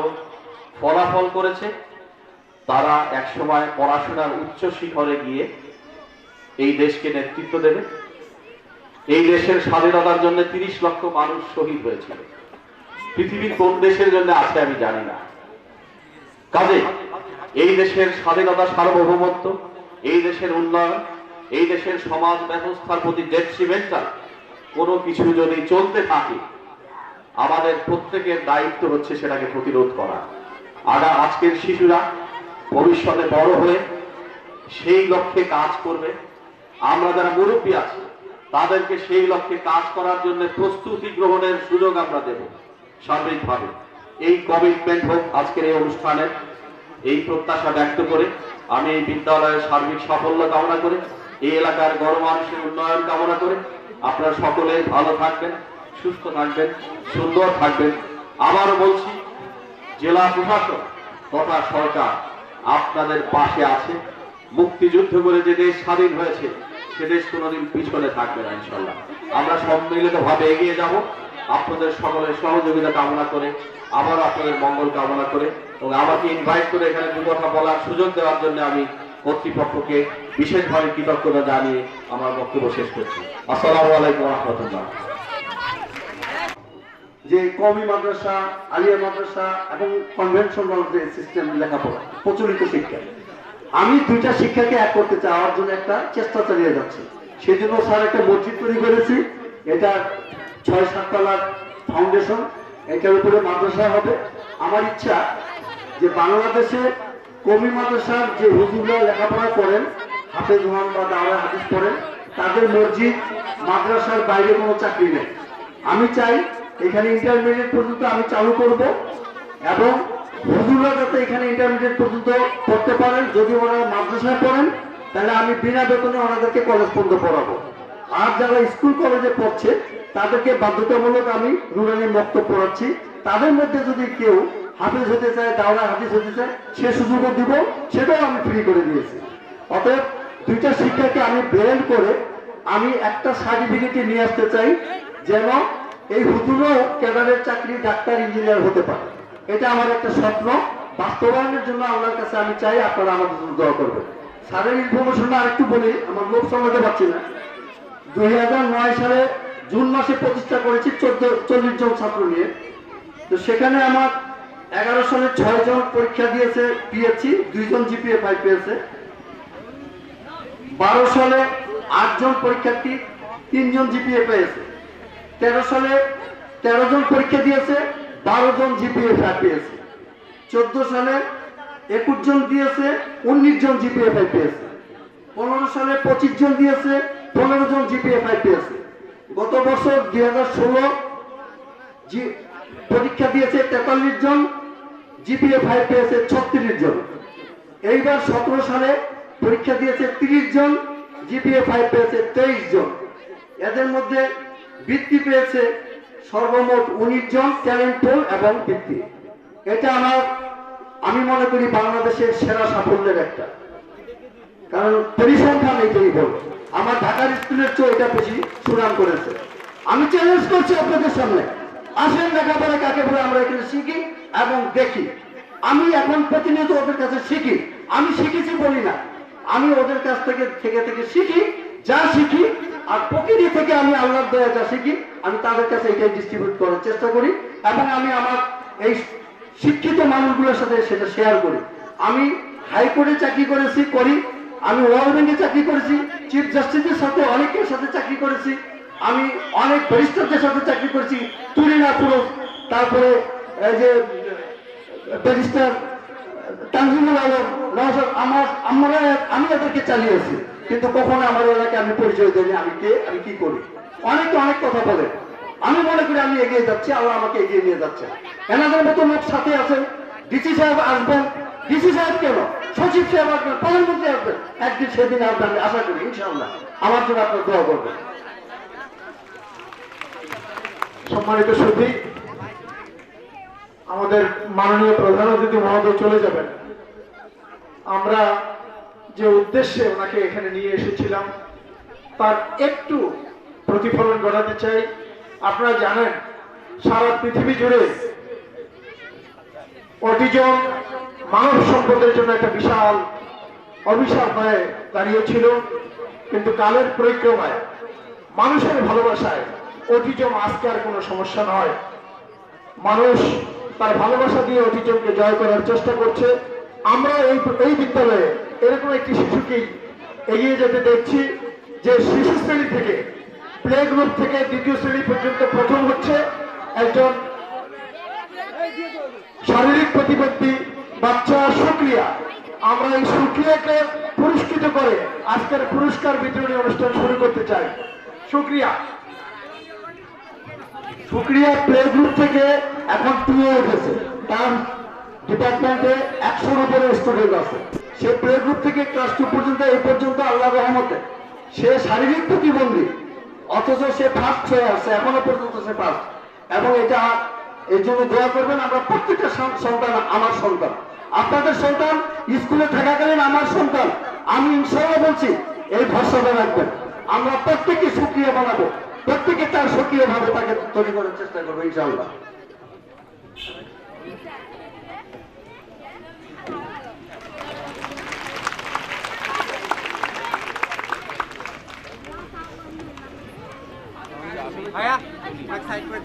ফলাফল করেছে তারা একসময় পড়াশোনার উচ্চ শিখরে গিয়ে এই দেশকে নেতৃত্ব দেবে। এই দেশের স্বাধীনতার জন্য 30 লক্ষ মানুষ শহীদ হয়েছিল। পৃথিবীর কোন দেশের জন্য আছে আমি জানি না। কাজে এই দেশের স্বাধীনতা, সার্বভৌমত্ব, এই দেশের উন্নয়ন, এই দেশের সমাজ ব্যবস্থার প্রতি ডেট্রিমেন্টাল কোনো কিছু যদি চলতে থাকে, আমাদের প্রত্যেকের দায়িত্ব হচ্ছে সেটাকে প্রতিরোধ করা। আজকের শিশুরা ভবিষ্যতে বড় হয়ে সেই লক্ষ্যে কাজ করবে। আমরা যারা মুরব্বী আছি তাদেরকে সেই লক্ষ্যে কাজ করার জন্য প্রস্তুতি গ্রহণের সুযোগ আমরা দেব সার্বিকভাবে। এই কমিটমেন্ট হোক আজকের এই অনুষ্ঠানের, এই প্রত্যাশা ব্যক্ত করে আমি এই বিদ্যালয়ের সার্বিক সাফল্য কামনা করে, এই এলাকার গণমানুষের উন্নয়ন কামনা করে আপনারা সকলে ভালো থাকবেন, সুস্থ থাকবেন, সুন্দর থাকবেন। আবারও বলছি, জেলা প্রশাসন তথা সরকার আপনাদের পাশে আছে। মুক্তিযুদ্ধ করে যে দেশ স্বাধীন হয়েছে সে দেশ কোনোদিন পিছনে থাকবে না ইনশাল্লাহ। আমরা সম্মিলিত ভাবে এগিয়ে যাব। আপনাদের সকলের সহযোগিতা কামনা করে, আবার আপনাদের মঙ্গল কামনা করে, এবং আমাকে ইনভাইট করে এখানে দু কথা বলার সুযোগ দেওয়ার জন্য আমি কর্তৃপক্ষকে বিশেষভাবে কৃতজ্ঞতা জানিয়ে আমার বক্তব্য শেষ করছি। আসসালামু আলাইকুম ওয়া রাহমাতুল্লাহ। যে কওমি মাদ্রাসা, আলিয়া মাদ্রাসা এবং কনভেনশনাল যে সিস্টেম লেখাপড়া, প্রচলিত শিক্ষা, আমি দুইটা শিক্ষাকে এক করতে চাওয়ার জন্য একটা চেষ্টা চালিয়ে যাচ্ছি। সেই জন্য স্যার একটা মসজিদ তৈরি করেছি, এটা 6-7 তলার ফাউন্ডেশন, এটার উপরে মাদ্রাসা হবে। আমার ইচ্ছা যে বাংলাদেশে কওমি মাদ্রাসার যে হুজুররা লেখাপড়া করেন, হাফেজ হন বা দাওরা হাদিস পড়েন, তাদের মসজিদ মাদ্রাসার বাইরে কোনো চাকরি নেই। আমি চাই এখানে ইন্টারমিডিয়েট পর্যন্ত আমি চালু করব এবং হুজুররা যাতে এখানে ইন্টারমিডিয়েট পর্যন্ত পড়তে পারেন। যদি ওনারা মাদ্রাসায় পড়েন তাহলে আমি বিনা বেতনে ওনাদেরকে কলেজ পর্যন্ত পড়াবো। আর যারা স্কুল কলেজে পড়ছে তাদেরকে বাধ্যতামূলক আমি নুরানি মক্তব পড়াচ্ছি। তাদের মধ্যে যদি কেউ হাফেজ হতে চায়, দাওরা হাদিস হতে চায়, সে সুযোগও দিব, সেটাও আমি ফ্রি করে দিয়েছি। অতএব দুইটা শিক্ষাকে আমি ব্লেন্ড করে আমি একটা সার্টিফিকেটে নিয়ে আসতে চাই, যেন এই হুজুরও ক্যাডারের চাকরি, ডাক্তার, ইঞ্জিনিয়ার হতে পারে। এটা আমার একটা স্বপ্ন, বাস্তবায়নের জন্য আল্লাহর কাছে আমি চাই আপনারা আমাদের জন্য দোয়া করবেন। স্যারের ইনফরমেশনটা আরেকটু বলি, আমার লোক সামলাতে পারছি না। 2009 সালে জুন মাসে প্রতিষ্ঠা করেছি 40 জন ছাত্র নিয়ে। তো সেখানে আমার 11 সালে 6 জন পরীক্ষা দিয়েছে পেয়েছি, 2 জন জিপিএ 5 পেয়েছে। 12 সালে 8 জন পরীক্ষার্থী 3 জন জিপিএ পেয়েছে। 13 সালে 13 জন পরীক্ষা দিয়েছে, 12 জন জিপিএ 5 পেয়েছে। 14 সালে 21 জন দিয়েছে, 19 জন জিপিএ 5 পেয়েছে। 15 সালে 25 জন দিয়েছে, 15 জন জিপিএ 5 পেয়েছে। গত বছর 2016 পরীক্ষা দিয়েছে 43 জন, জিপিএ 5 পেয়েছে 36 জন। এইবার 17 সালে পরীক্ষা দিয়েছে 30 জন, জিপিএ 5 পেয়েছে 23 জন। এদের মধ্যে বৃত্তি পেয়েছে সর্বমোট 19 জন, ট্যালেন্ট পুল এবং বৃত্তি। এটা আমি মনে করি বাংলাদেশের সেরা সাফল্যের একটা, কারণ পরিসংখ্যান এইটাই বল। আমার ঢাকার স্কুলের চেয়ে এটা বেশি সুনাম করেছে। আমি চ্যালেঞ্জ করছি আপনাদের সামনে, আসেন লেখাপড়া কাকে বলে আমরা এখানে শিখি এবং দেখি। আমি এখন প্রতিনিয়ত ওদের কাছে শিখি, আমি শিখেছি বলি না, আমি ওদের কাছ থেকে থেকে শিখি, যা শিখি আর প্রকৃতি থেকে আমি আল্লাহর দয়া যা শিখি আমি তাদের কাছে এটাই ডিস্ট্রিবিউট করার চেষ্টা করি এবং আমি আমার এই শিক্ষিত মানুষগুলোর সাথে সেটা শেয়ার করি। আমি হাইকোর্টে চাকরি করি, আমি ওয়ার্ল্ড ব্যাংকে চাকরি করেছি, চিফ জাস্টিসের সাথে অনেকের সাথে চাকরি করেছি, আমি অনেক ব্যারিস্টারদের সাথে চাকরি করেছি, তুলিনা পুরো, তারপরে এই যে ব্যারিস্টার তানজিমুল আলম, নওশাদ, আমি এদেরকে চালিয়েছি, কিন্তু কখনো আমার এলাকায় আমি পরিচয় দিইনি আমি কে, আমি কি করি। অনেকে অনেক কথা বলে, আমি মনে করি আমি এগিয়ে যাচ্ছি, আল্লাহ আমাকে এগিয়ে নিয়ে যাচ্ছে। এনাদের মতো লোক সাথে আছেন, ডিসি সাহেব আসবেন, ডিসি সাহেব কেন, সচিব সাহেব আসবেন, প্রধানমন্ত্রী আসবেন, একদিন সেদিন আসবেন, আমি আশা করি ইনশাআল্লাহ। আমার জন্য আপনার দোয়া করবেন। সম্মানিত সুধী, আমাদের মাননীয় প্রধান অতিথি মহোদয় চলে যাবেন। আমরা যে উদ্দেশ্যে ওনাকে এখানে নিয়ে এসেছিলাম তার একটু প্রতিফলন ঘটাতে চাই। আপনারা জানেন সারা পৃথিবী জুড়ে অটিজম মানব সম্পদের জন্য একটা বিশাল অভিশাপ হয়ে দাঁড়িয়েছিল, কিন্তু কালের পরিক্রমায় মানুষের ভালোবাসায় অটিজম আজকে আর কোনো সমস্যা নয়। মানুষ তার ভালোবাসা দিয়ে অটিজমকে জয় করার চেষ্টা করছে। আমরা এই বিদ্যালয়ে এরকম একটি শিশুকেই এগিয়ে যেতে দেখছি, যে শিশু শ্রেণী থেকে, প্লে গ্রুপ থেকে 2য় শ্রেণী পর্যন্ত প্রথম হচ্ছে একজন শারীরিক প্রতিবন্ধী বাচ্চা সুক্রিয়া। আমরা এই সুক্রিয়াকে পুরস্কৃত করে আজকের পুরস্কার বিতরণী অনুষ্ঠান শুরু করতে চাই। সুক্রিয়া প্লে গ্রুপ থেকে এখন 2 উঠেছে, তার ডিপার্টমেন্টে 100-র উপরে স্টুডেন্ট আছে। সে প্লে গ্রুপ থেকে ক্লাস 2 পর্যন্ত, এই পর্যন্ত আল্লাহর রহমতে সে শারীরিক প্রতিবন্ধী, অথচ সে ফার্স্ট হয়ে আসছে, এখনো পর্যন্ত সে ফার্স্ট। এবং এটা এর জন্য দোয়া করবেন। আমরা প্রত্যেকটা সন্তান আমার সন্তান, আপনাদের সন্তান, স্কুলে থাকাকালীন আমার সন্তান। আমি ইনশাআল্লাহ বলছি এই ভরসাটা রাখবেন। আমরা প্রত্যেকে সুক্রিয়া বানাবো, প্রত্যেকে তার সক্রিয় ভাবে তাকে তৈরি করার চেষ্টা করবো ইনশাআল্লাহ। ভাইয়া সাইড করে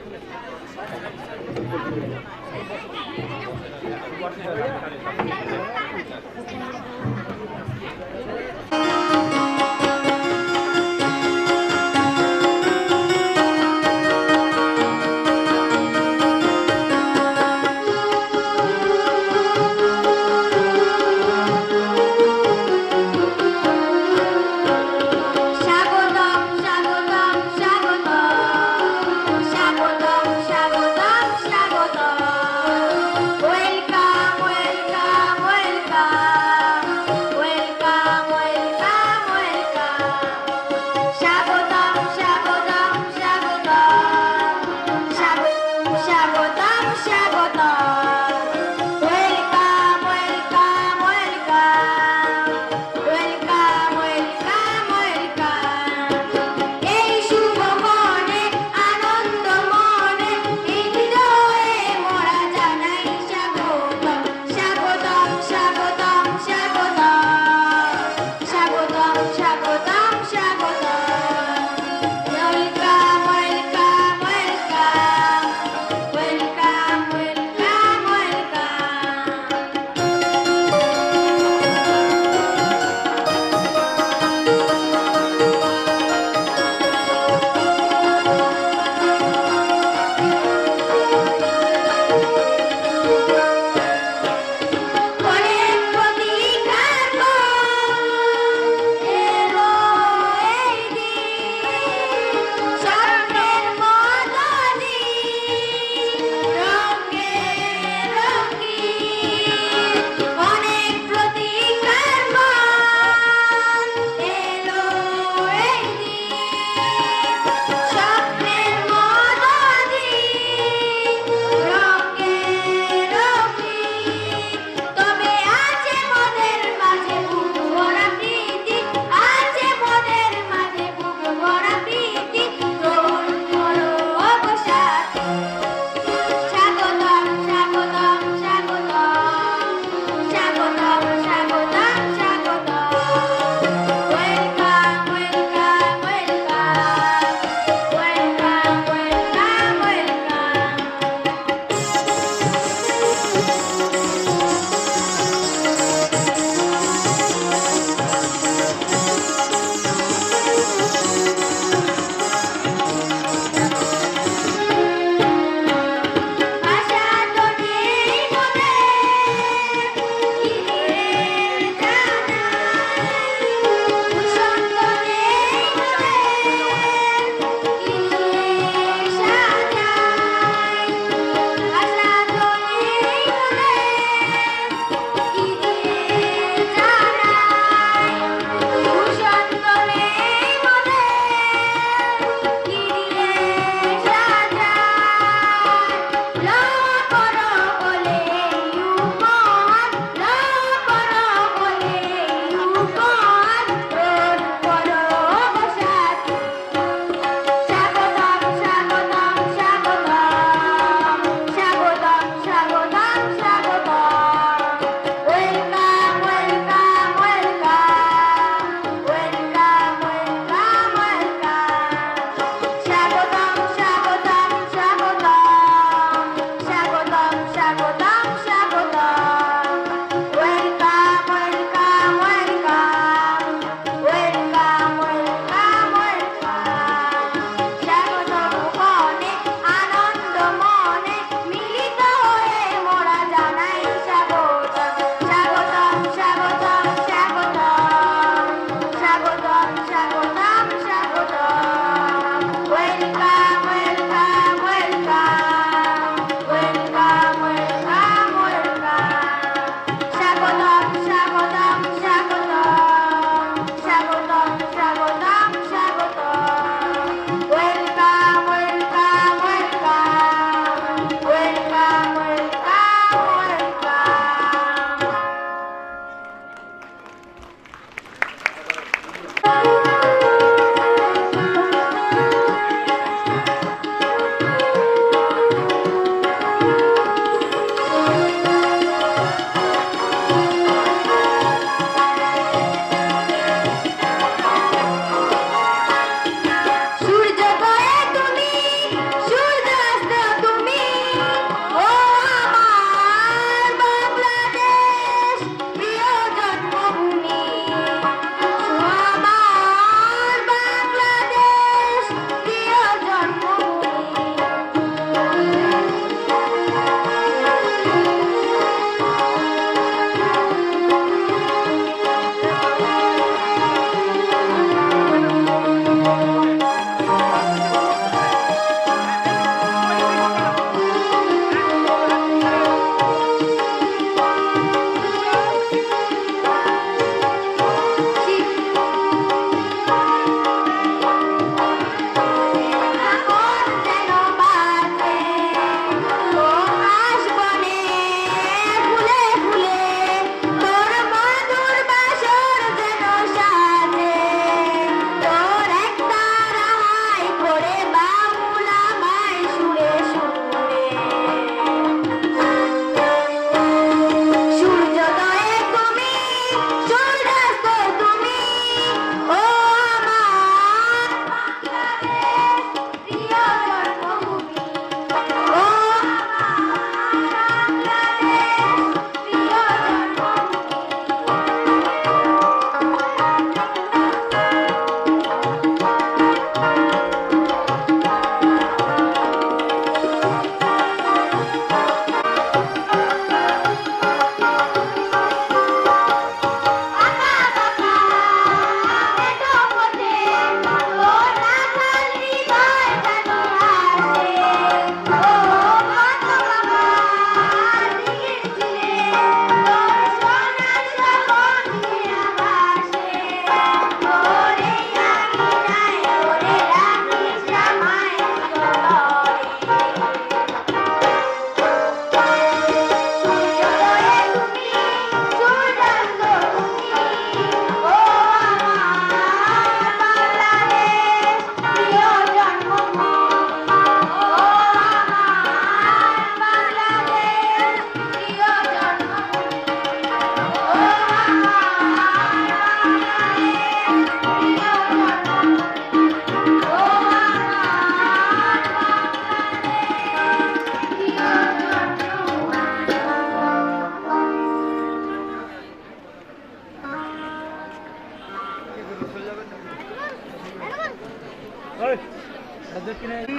Welcome, welcome, welcome.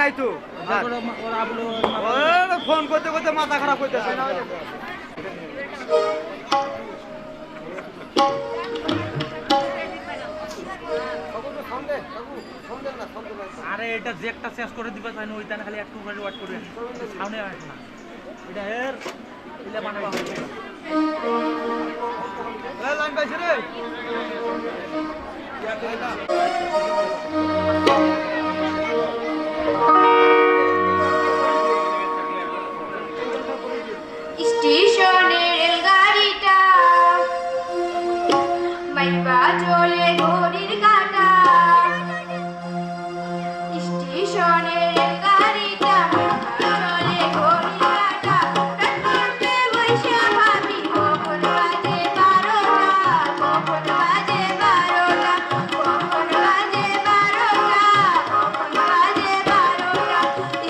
নাই তো ফোন করতে করতে মাথা খারাপ করতেছে আরে এটা যে একটা শেষ করে দিবা তাই না ওইটা খালি একটু করে ওয়াট করে সামনে আসে না এটা এর ইলে বানাবা হবে লাইন পাইছে রে স্টেশনে রেলগাড়িটা মাইপা চলে ঘড়ির কাঁটা স্টেশনে রেলগাড়িটা মাইপা চলে ঘড়ির কাঁটা প্ল্যাটফর্মে বসে ভাবি কখন বাজে 12টা কখন বাজে 12টা কখন বাজে 12টা কখন বাজে 12টা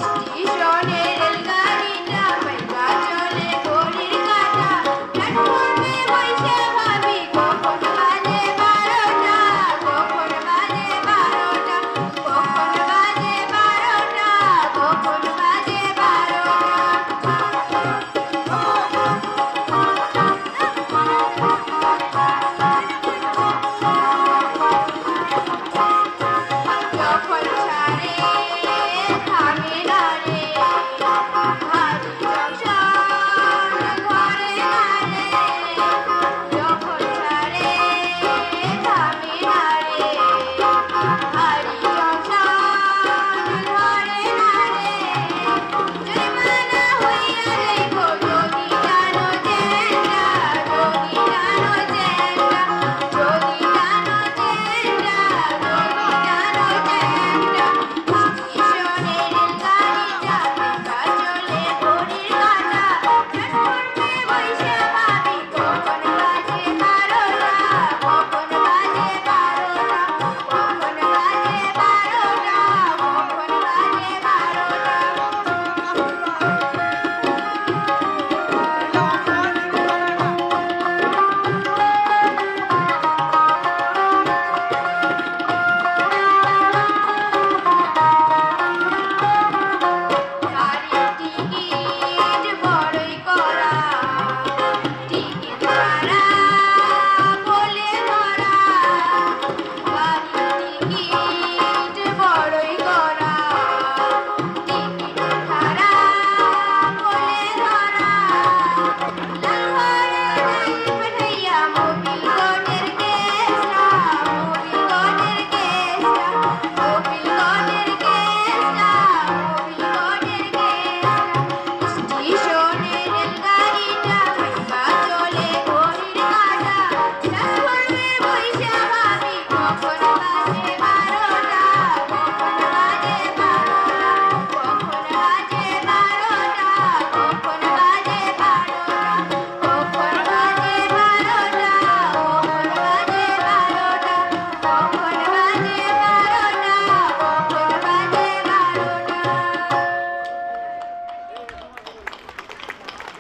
স্টেশনে রেলগাড়িটা মাইপা চলে ঘড়ির কাঁটা প্ল্যাটফর্মে বসে ভাবি কখন বাজে 12টা কখন বাজে 12টা কখন বাজে 12টা কখন বাজে 12টা যখন ছাড়ে থামে না রে ভারী জংশন ঘরে না রে যখন ছাড়ে থামে না রে ভারী জংশন ঘরে না রে জরিমানা হইয়া যাইব যদি জানো জেন্ডা যদি জানো জেন্ডা যদি জানো জেন্ডা যদি জানো জেন্ডা স্টেশনে রেলগাড়িটা মাইপা চলে ঘড়ির কাঁটা প্ল্যাটফর্মে বইসা ভাবি কখন বাজে 12টা কখন বাজে 12টা কখন বাজে 12টা কখন গাড়ির টিকিট বড়ই করা টিকিট ছাড়া বলে ধরা গাড়ির টিকিট বড়ই করা টিকিট ছাড়া বলে ধরা লালহরে নাই পাঠাইয়া মোবিল গনের কেসটা মোবিল গনের কেসটা মোবিল গনের কেসটা মোবিল গনের কেসটা স্টেশনে রেলগাড়িটা মাইপা চলে ঘড়ির কাঁটা প্ল্যাটফর্মে বইসা ভাবি কখন বাজে 12টা কখন বাজে 12টা কখন বাজে 12টা কখন বাজে 12টা কখন বাজে 12টা কখন বাজে 12টা কখন বাজে 12টা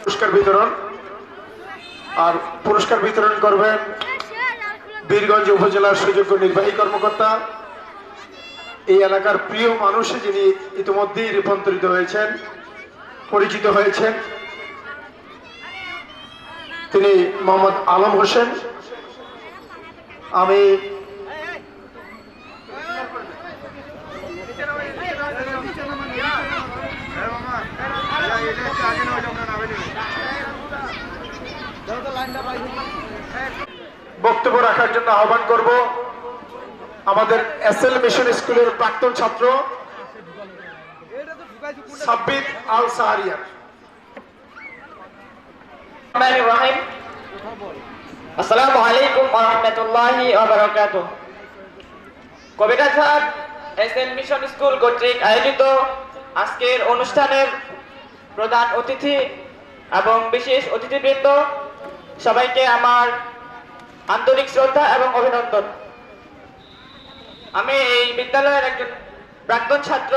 পুরস্কার বিতরণ আর পুরস্কার বিতরণ করবেন বীরগঞ্জ উপজেলার সুযোগ্য নির্বাহী কর্মকর্তা এই এলাকার প্রিয় মানুষ যিনি ইতিমধ্যেই রূপান্তরিত হয়েছেন পরিচিত হয়েছেন তিনি মোহাম্মদ আলম হোসেন আমি বক্তব্য রাখার জন্য আহ্বান করব আমাদের এসএল মিশন স্কুলের প্রাক্তন ছাত্র সাব্বির আল সাহারিয়া। আসসালামু আলাইকুম ওয়া রাহমাতুল্লাহি ওয়া বারাকাতুহু। কবিতাঘাট এসএল মিশন স্কুল কর্তৃক আয়োজিত আজকের অনুষ্ঠানের প্রধান অতিথি এবং বিশেষ অতিথিবৃন্দ সবাইকে আমার আন্তরিক শ্রদ্ধা এবং অভিনন্দন। আমি এই বিদ্যালয়ের একজন প্রাক্তন ছাত্র।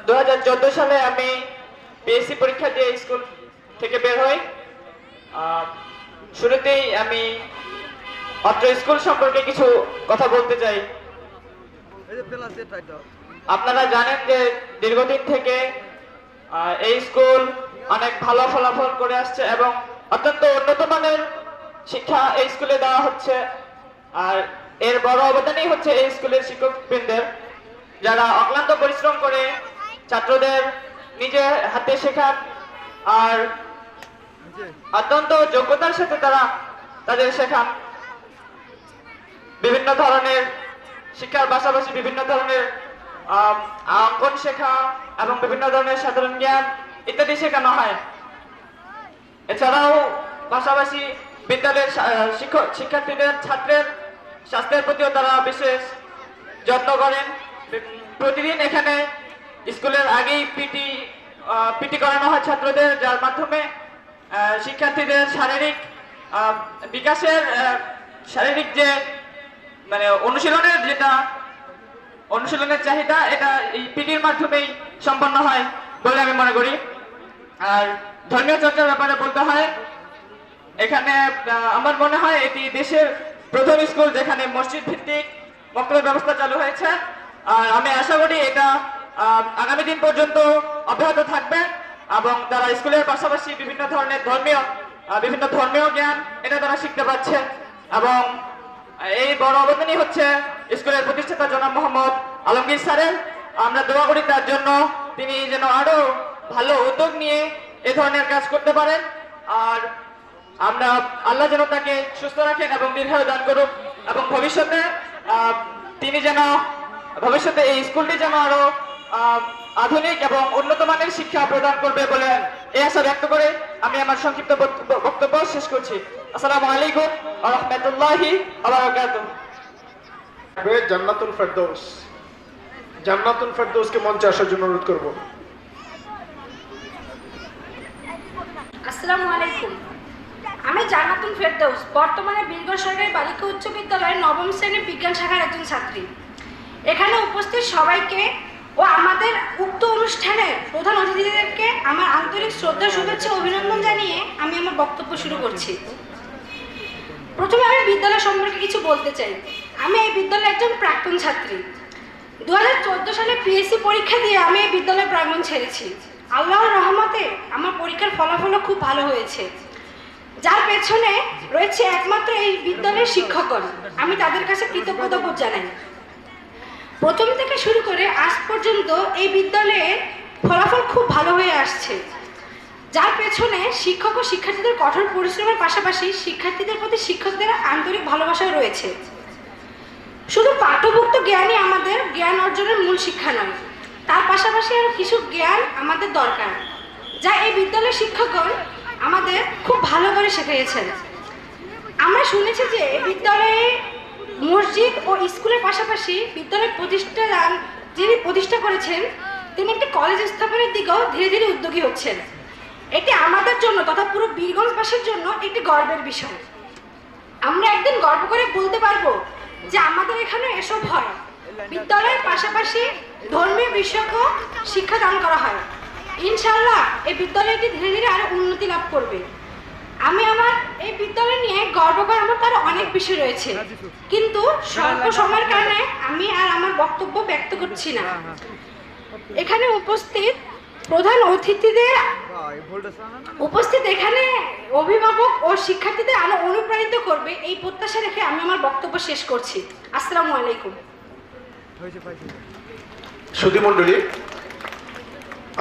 2014 সালে আমি পিএসসি পরীক্ষা দিয়ে স্কুল থেকে বের হই। শুরুতেই আমি অত্র স্কুল সম্পর্কে কিছু কথা বলতে চাই। আপনারা জানেন যে দীর্ঘদিন থেকে এই স্কুল অনেক ভালো ফলাফল করে আসছে এবং অত্যন্ত উন্নত মানের শিক্ষা এই স্কুলে দেওয়া হচ্ছে। আর এর বড় অবদানই হচ্ছে এই স্কুলের শিক্ষকবৃন্দের, যারা অক্লান্ত পরিশ্রম করে ছাত্রদের নিজের হাতে শেখান আর অত্যন্ত যোগ্যতার সাথে তারা তাদের শেখান। বিভিন্ন ধরনের শিক্ষার পাশাপাশি বিভিন্ন ধরনের অঙ্কন শেখা এবং বিভিন্ন ধরনের সাধারণ জ্ঞান ইত্যাদি শেখানো হয়। এছাড়াও পাশাপাশি বিদ্যালয়ের শিক্ষার্থীদের ছাত্রের স্বাস্থ্যের প্রতিও তারা বিশেষ যত্ন করেন। প্রতিদিন এখানে স্কুলের আগেই পিটি করানো হয় ছাত্রদের, যার মাধ্যমে শিক্ষার্থীদের শারীরিক বিকাশের শারীরিক যে মানে অনুশীলনের চাহিদা এটা এই পিটির মাধ্যমেই সম্পন্ন হয় বলে আমি মনে করি। আর ধর্মীয় চর্চার ব্যাপারে বলতে হয়, এখানে আমার মনে হয় এটি দেশের প্রথম স্কুল যেখানে মসজিদ ভিত্তিক বক্তব্য ব্যবস্থা চালু হয়েছে। আর আমি আশা করি এটা আগামী দিন পর্যন্ত অব্যাহত থাকবে এবং তারা স্কুলের পাশাপাশি বিভিন্ন ধর্মীয় জ্ঞান এটা তারা শিখতে পারছে। এবং এই বড় অবদানই হচ্ছে স্কুলের প্রতিষ্ঠাতা জনাব মোহাম্মদ আলমগীর স্যারের। আমরা দোয়া করি তার জন্য, তিনি যেন আরো ভালো উদ্যোগ নিয়ে এ ধরনের কাজ করতে পারেন। আর আমরা আল্লাহ যেন তাকে সুস্থ রাখেন এবং দীর্ঘায়ু দান করুক এবং ভবিষ্যতে এই স্কুলটি যেন আরো আধুনিক এবং উন্নত মানের শিক্ষা প্রদান করবে বলে এই আশা ব্যক্ত করে আমি আমার সংক্ষিপ্ত বক্তব্য শেষ করছি। আসসালামু আলাইকুম ওয়া রাহমাতুল্লাহি ওয়া বারাকাতুহু। জান্নাতুল ফেরদৌসকে মঞ্চে আসার জন্য অনুরোধ করব। আসসালামু আলাইকুম। আমি জান্নাতুল ফেরদৌস, বর্তমানে বীরগঞ্জ সরকারি বালিকা উচ্চ বিদ্যালয়ের নবম শ্রেণীর বিজ্ঞান শাখার একজন ছাত্রী। এখানে উপস্থিত সবাইকে ও আমাদের উক্ত অনুষ্ঠানের প্রধান অতিথিদেরকে আমার আন্তরিক শ্রদ্ধা, শুভেচ্ছা, অভিনন্দন জানিয়ে আমি আমার বক্তব্য শুরু করছি। প্রথমে আমি বিদ্যালয় সম্পর্কে কিছু বলতে চাই। আমি এই বিদ্যালয়ের একজন প্রাক্তন ছাত্রী। 2014 সালে পিএসসি পরীক্ষা দিয়ে আমি এই বিদ্যালয় প্রাঙ্গণ ছেড়েছি। আল্লাহর রহমতে আমার পরীক্ষার ফলাফলও খুব ভালো হয়েছে, যার পেছনে রয়েছে একমাত্র এই বিদ্যালয়ের শিক্ষকগণ। আমি তাদের কাছে কৃতজ্ঞতা বোধ জানাই। প্রথম থেকে শুরু করে আজ পর্যন্ত এই বিদ্যালয়ের ফলাফল খুব ভালো হয়ে আসছে, যার পেছনে শিক্ষক ও শিক্ষার্থীদের কঠোর পরিশ্রমের পাশাপাশি শিক্ষার্থীদের প্রতি শিক্ষকদের আন্তরিক ভালোবাসা রয়েছে। শুধু পাঠ্যভুক্ত জ্ঞানই আমাদের জ্ঞান অর্জনের মূল শিক্ষা নয়, তার পাশাপাশি আরও কিছু জ্ঞান আমাদের দরকার, যা এই বিদ্যালয়ের শিক্ষকগণ আমাদের খুব ভালো করে শিখিয়েছেন। আমরা শুনেছি যে এই বিদ্যালয়ে মসজিদ ও স্কুলের পাশাপাশি বিদ্যালয় যিনি প্রতিষ্ঠা করেছেন তিনি একটি কলেজ স্থাপনের দিকেও ধীরে ধীরে উদ্যোগী হচ্ছেন। এটি আমাদের জন্য তথা পুরো বীরগঞ্জবাসীর জন্য একটি গর্বের বিষয়। আমরা একদিন গর্ব করে বলতে পারবো যে আমাদের এখানে এসব হয়। বিদ্যালয়ের পাশাপাশি ধর্মীয় বিষয়কেও শিক্ষাদান করা হয়। ইনশাআল্লাহ এই বিদ্যালয়টি ধীরে ধীরে আরো উন্নতি লাভ করবে। আমি আমার এই বিদ্যালয় নিয়ে গর্ব করার আমার তার অনেক বিষয় রয়েছে, কিন্তু স্বল্প সময়ের কারণে আমি আর আমার বক্তব্য ব্যক্ত করছি না। এখানে উপস্থিত প্রধান অতিথিদের এখানে অভিভাবক ও শিক্ষার্থীদের আরো অনুপ্রাণিত করবে এই প্রত্যাশা রেখে আমি আমার বক্তব্য শেষ করছি। আসসালামু আলাইকুম। সুধী মণ্ডলী,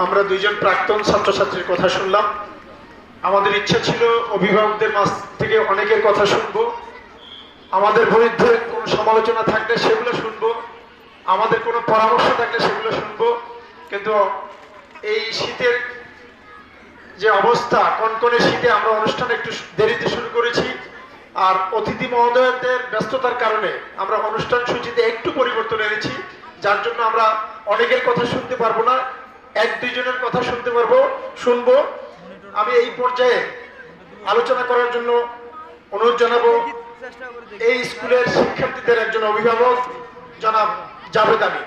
আমরা দুইজন প্রাক্তন ছাত্রছাত্রীর কথা শুনলাম। আমাদের ইচ্ছা ছিল অভিভাবকদের মাঝ থেকে অনেকের কথা শুনবো, আমাদের বিরুদ্ধে কোনো সমালোচনা থাকলে সেগুলো শুনবো, আমাদের কোনো পরামর্শ থাকলে সেগুলো শুনবো। কিন্তু এই শীতের যে অবস্থা, কনকনে শীতে আমরা অনুষ্ঠান একটু দেরিতে শুরু করেছি। আর অতিথি মহোদয়দের ব্যস্ততার কারণে আমরা অনুষ্ঠান সূচিতে একটু পরিবর্তন এনেছি, যার জন্য আমরা অনেকের কথা শুনতে পারবো না, এক দুইজনের কথা শুনবো। আমি এই পর্যায়ে আলোচনা করার জন্য অনুরোধ জানাবো এই স্কুলের শিক্ষার্থীদের একজন অভিভাবক জনাব জাভেদ আলী।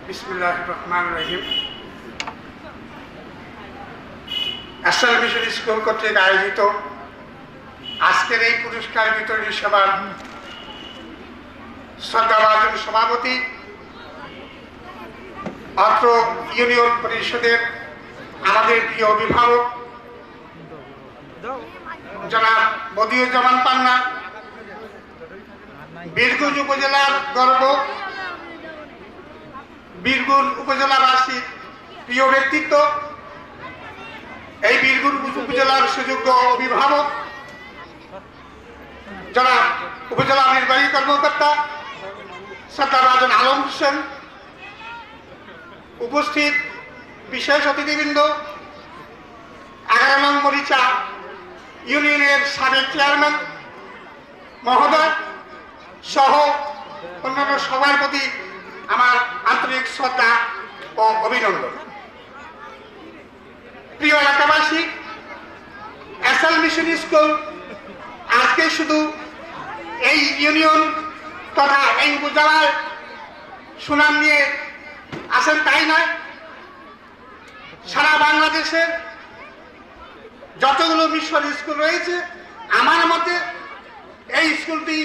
বিসমিল্লাহির রহমানির রহিম। ন্যাশনাল মিশন স্কুল কর্তৃক আয়োজিত আজকের এই পুরস্কার বিতরণী সভার শ্রদ্ধাভাজন সভাপতি, অত্র ইউনিয়ন পরিষদের আমাদের প্রিয় অভিভাবক জনাব বদিউজ্জামান পান্না, বীরগঞ্জ উপজেলার গর্ব, বীরগঞ্জ উপজেলাবাসীর প্রিয় ব্যক্তিত্ব, এই বীরগঞ্জ উপজেলার সুযোগ্য অভিভাবক জনাব উপজেলা নির্বাহী কর্মকর্তা শ্রদ্ধাভাজন আলম হোসেন, উপস্থিত বিশেষ অতিথিবৃন্দ, 11 নং মরিচা ইউনিয়নের সাবেক চেয়ারম্যান মহোদয় সহ অন্যান্য সবার প্রতি আমার আন্তরিক শ্রদ্ধা ও অভিনন্দন। প্রিয় এলাকাবাসী, এসএল মিশন স্কুল আজকে শুধু এই ইউনিয়ন তথা এই উপজেলার সুনাম নিয়ে আসেন তাই নয়, সারা বাংলাদেশের যতগুলো মিশন স্কুল রয়েছে আমার মতে এই স্কুলটি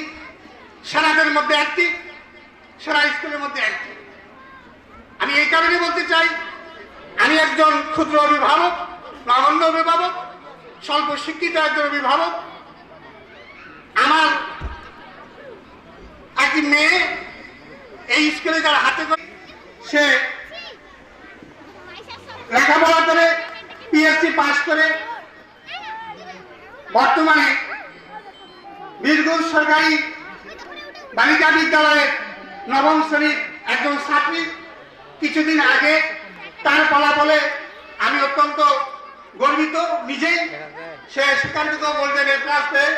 সেরাদের মধ্যে একটি, সেরা স্কুলের মধ্যে একটি। আমি এই কারণে বলতে চাই, আমি একজন ক্ষুদ্র অভিভাবক, নগণ্য অভিভাবক, স্বল্প শিক্ষিত একজন অভিভাবক। আমার একটি মেয়ে এই স্কুলে যারা হাতে করে সে লেখাপড়া করে পিএসসি পাস করে বর্তমানে বীরগঞ্জ সরকারি বালিকা বিদ্যালয়ের 9ম শ্রেণীর একজন ছাত্রী। কিছুদিন আগে তার ফলাফলে আমি অত্যন্ত গর্বিত নিজেই। সে সেখান থেকে গোল্ডেন এ প্লাস পেয়ে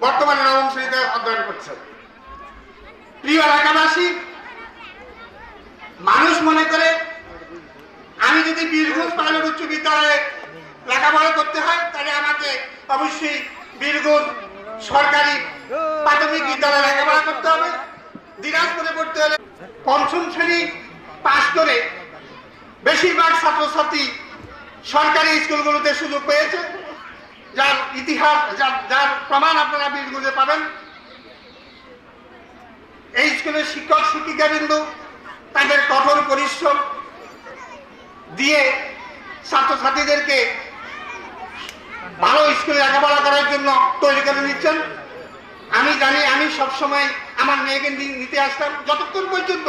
বর্তমানে 9ম শ্রেণীতে অধ্যয়ন করছে। প্রিয় এলাকাবাসী, মানুষ মনে করে আমি যদি বীরগঞ্জ পাইলট উচ্চ বিদ্যালয়ে লেখাপড়া করতে হয় তাহলে আমাকে অবশ্যই বীরগঞ্জ সরকারি প্রাথমিক বিদ্যালয়ে লেখাপড়া করতে হবে। দিনাজপুরে পড়তে হলে 5ম শ্রেণী পাস করে বেশিরভাগ ছাত্রছাত্রী সরকারি স্কুলগুলোতে সুযোগ পেয়েছে, যার ইতিহাস যার প্রমাণ আপনারা বীরগঞ্জে পাবেন। এই স্কুলের শিক্ষক শিক্ষিকাবৃন্দ তাদের কঠোর পরিশ্রম দিয়ে ছাত্রছাত্রীদেরকে ভালো স্কুলে লেখাপড়া করার জন্য তৈরি করে নিচ্ছেন। আমি জানি, আমি সবসময় আমার মেয়েকে নিতে আসতাম, যতক্ষণ পর্যন্ত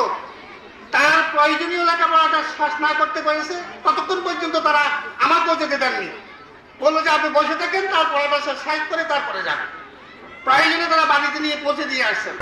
তার প্রয়োজনীয় লেখাপড়াটা শেষ না করতে পেরেছে ততক্ষণ পর্যন্ত তারা আমাকেও যেতে দেননি। বললো যে আপনি বসে থাকেন, তার পড়াটা শেষ করে তারপরে যান। প্রয়োজনে তারা বাড়িতে নিয়ে পৌঁছে দিয়ে আসছেন।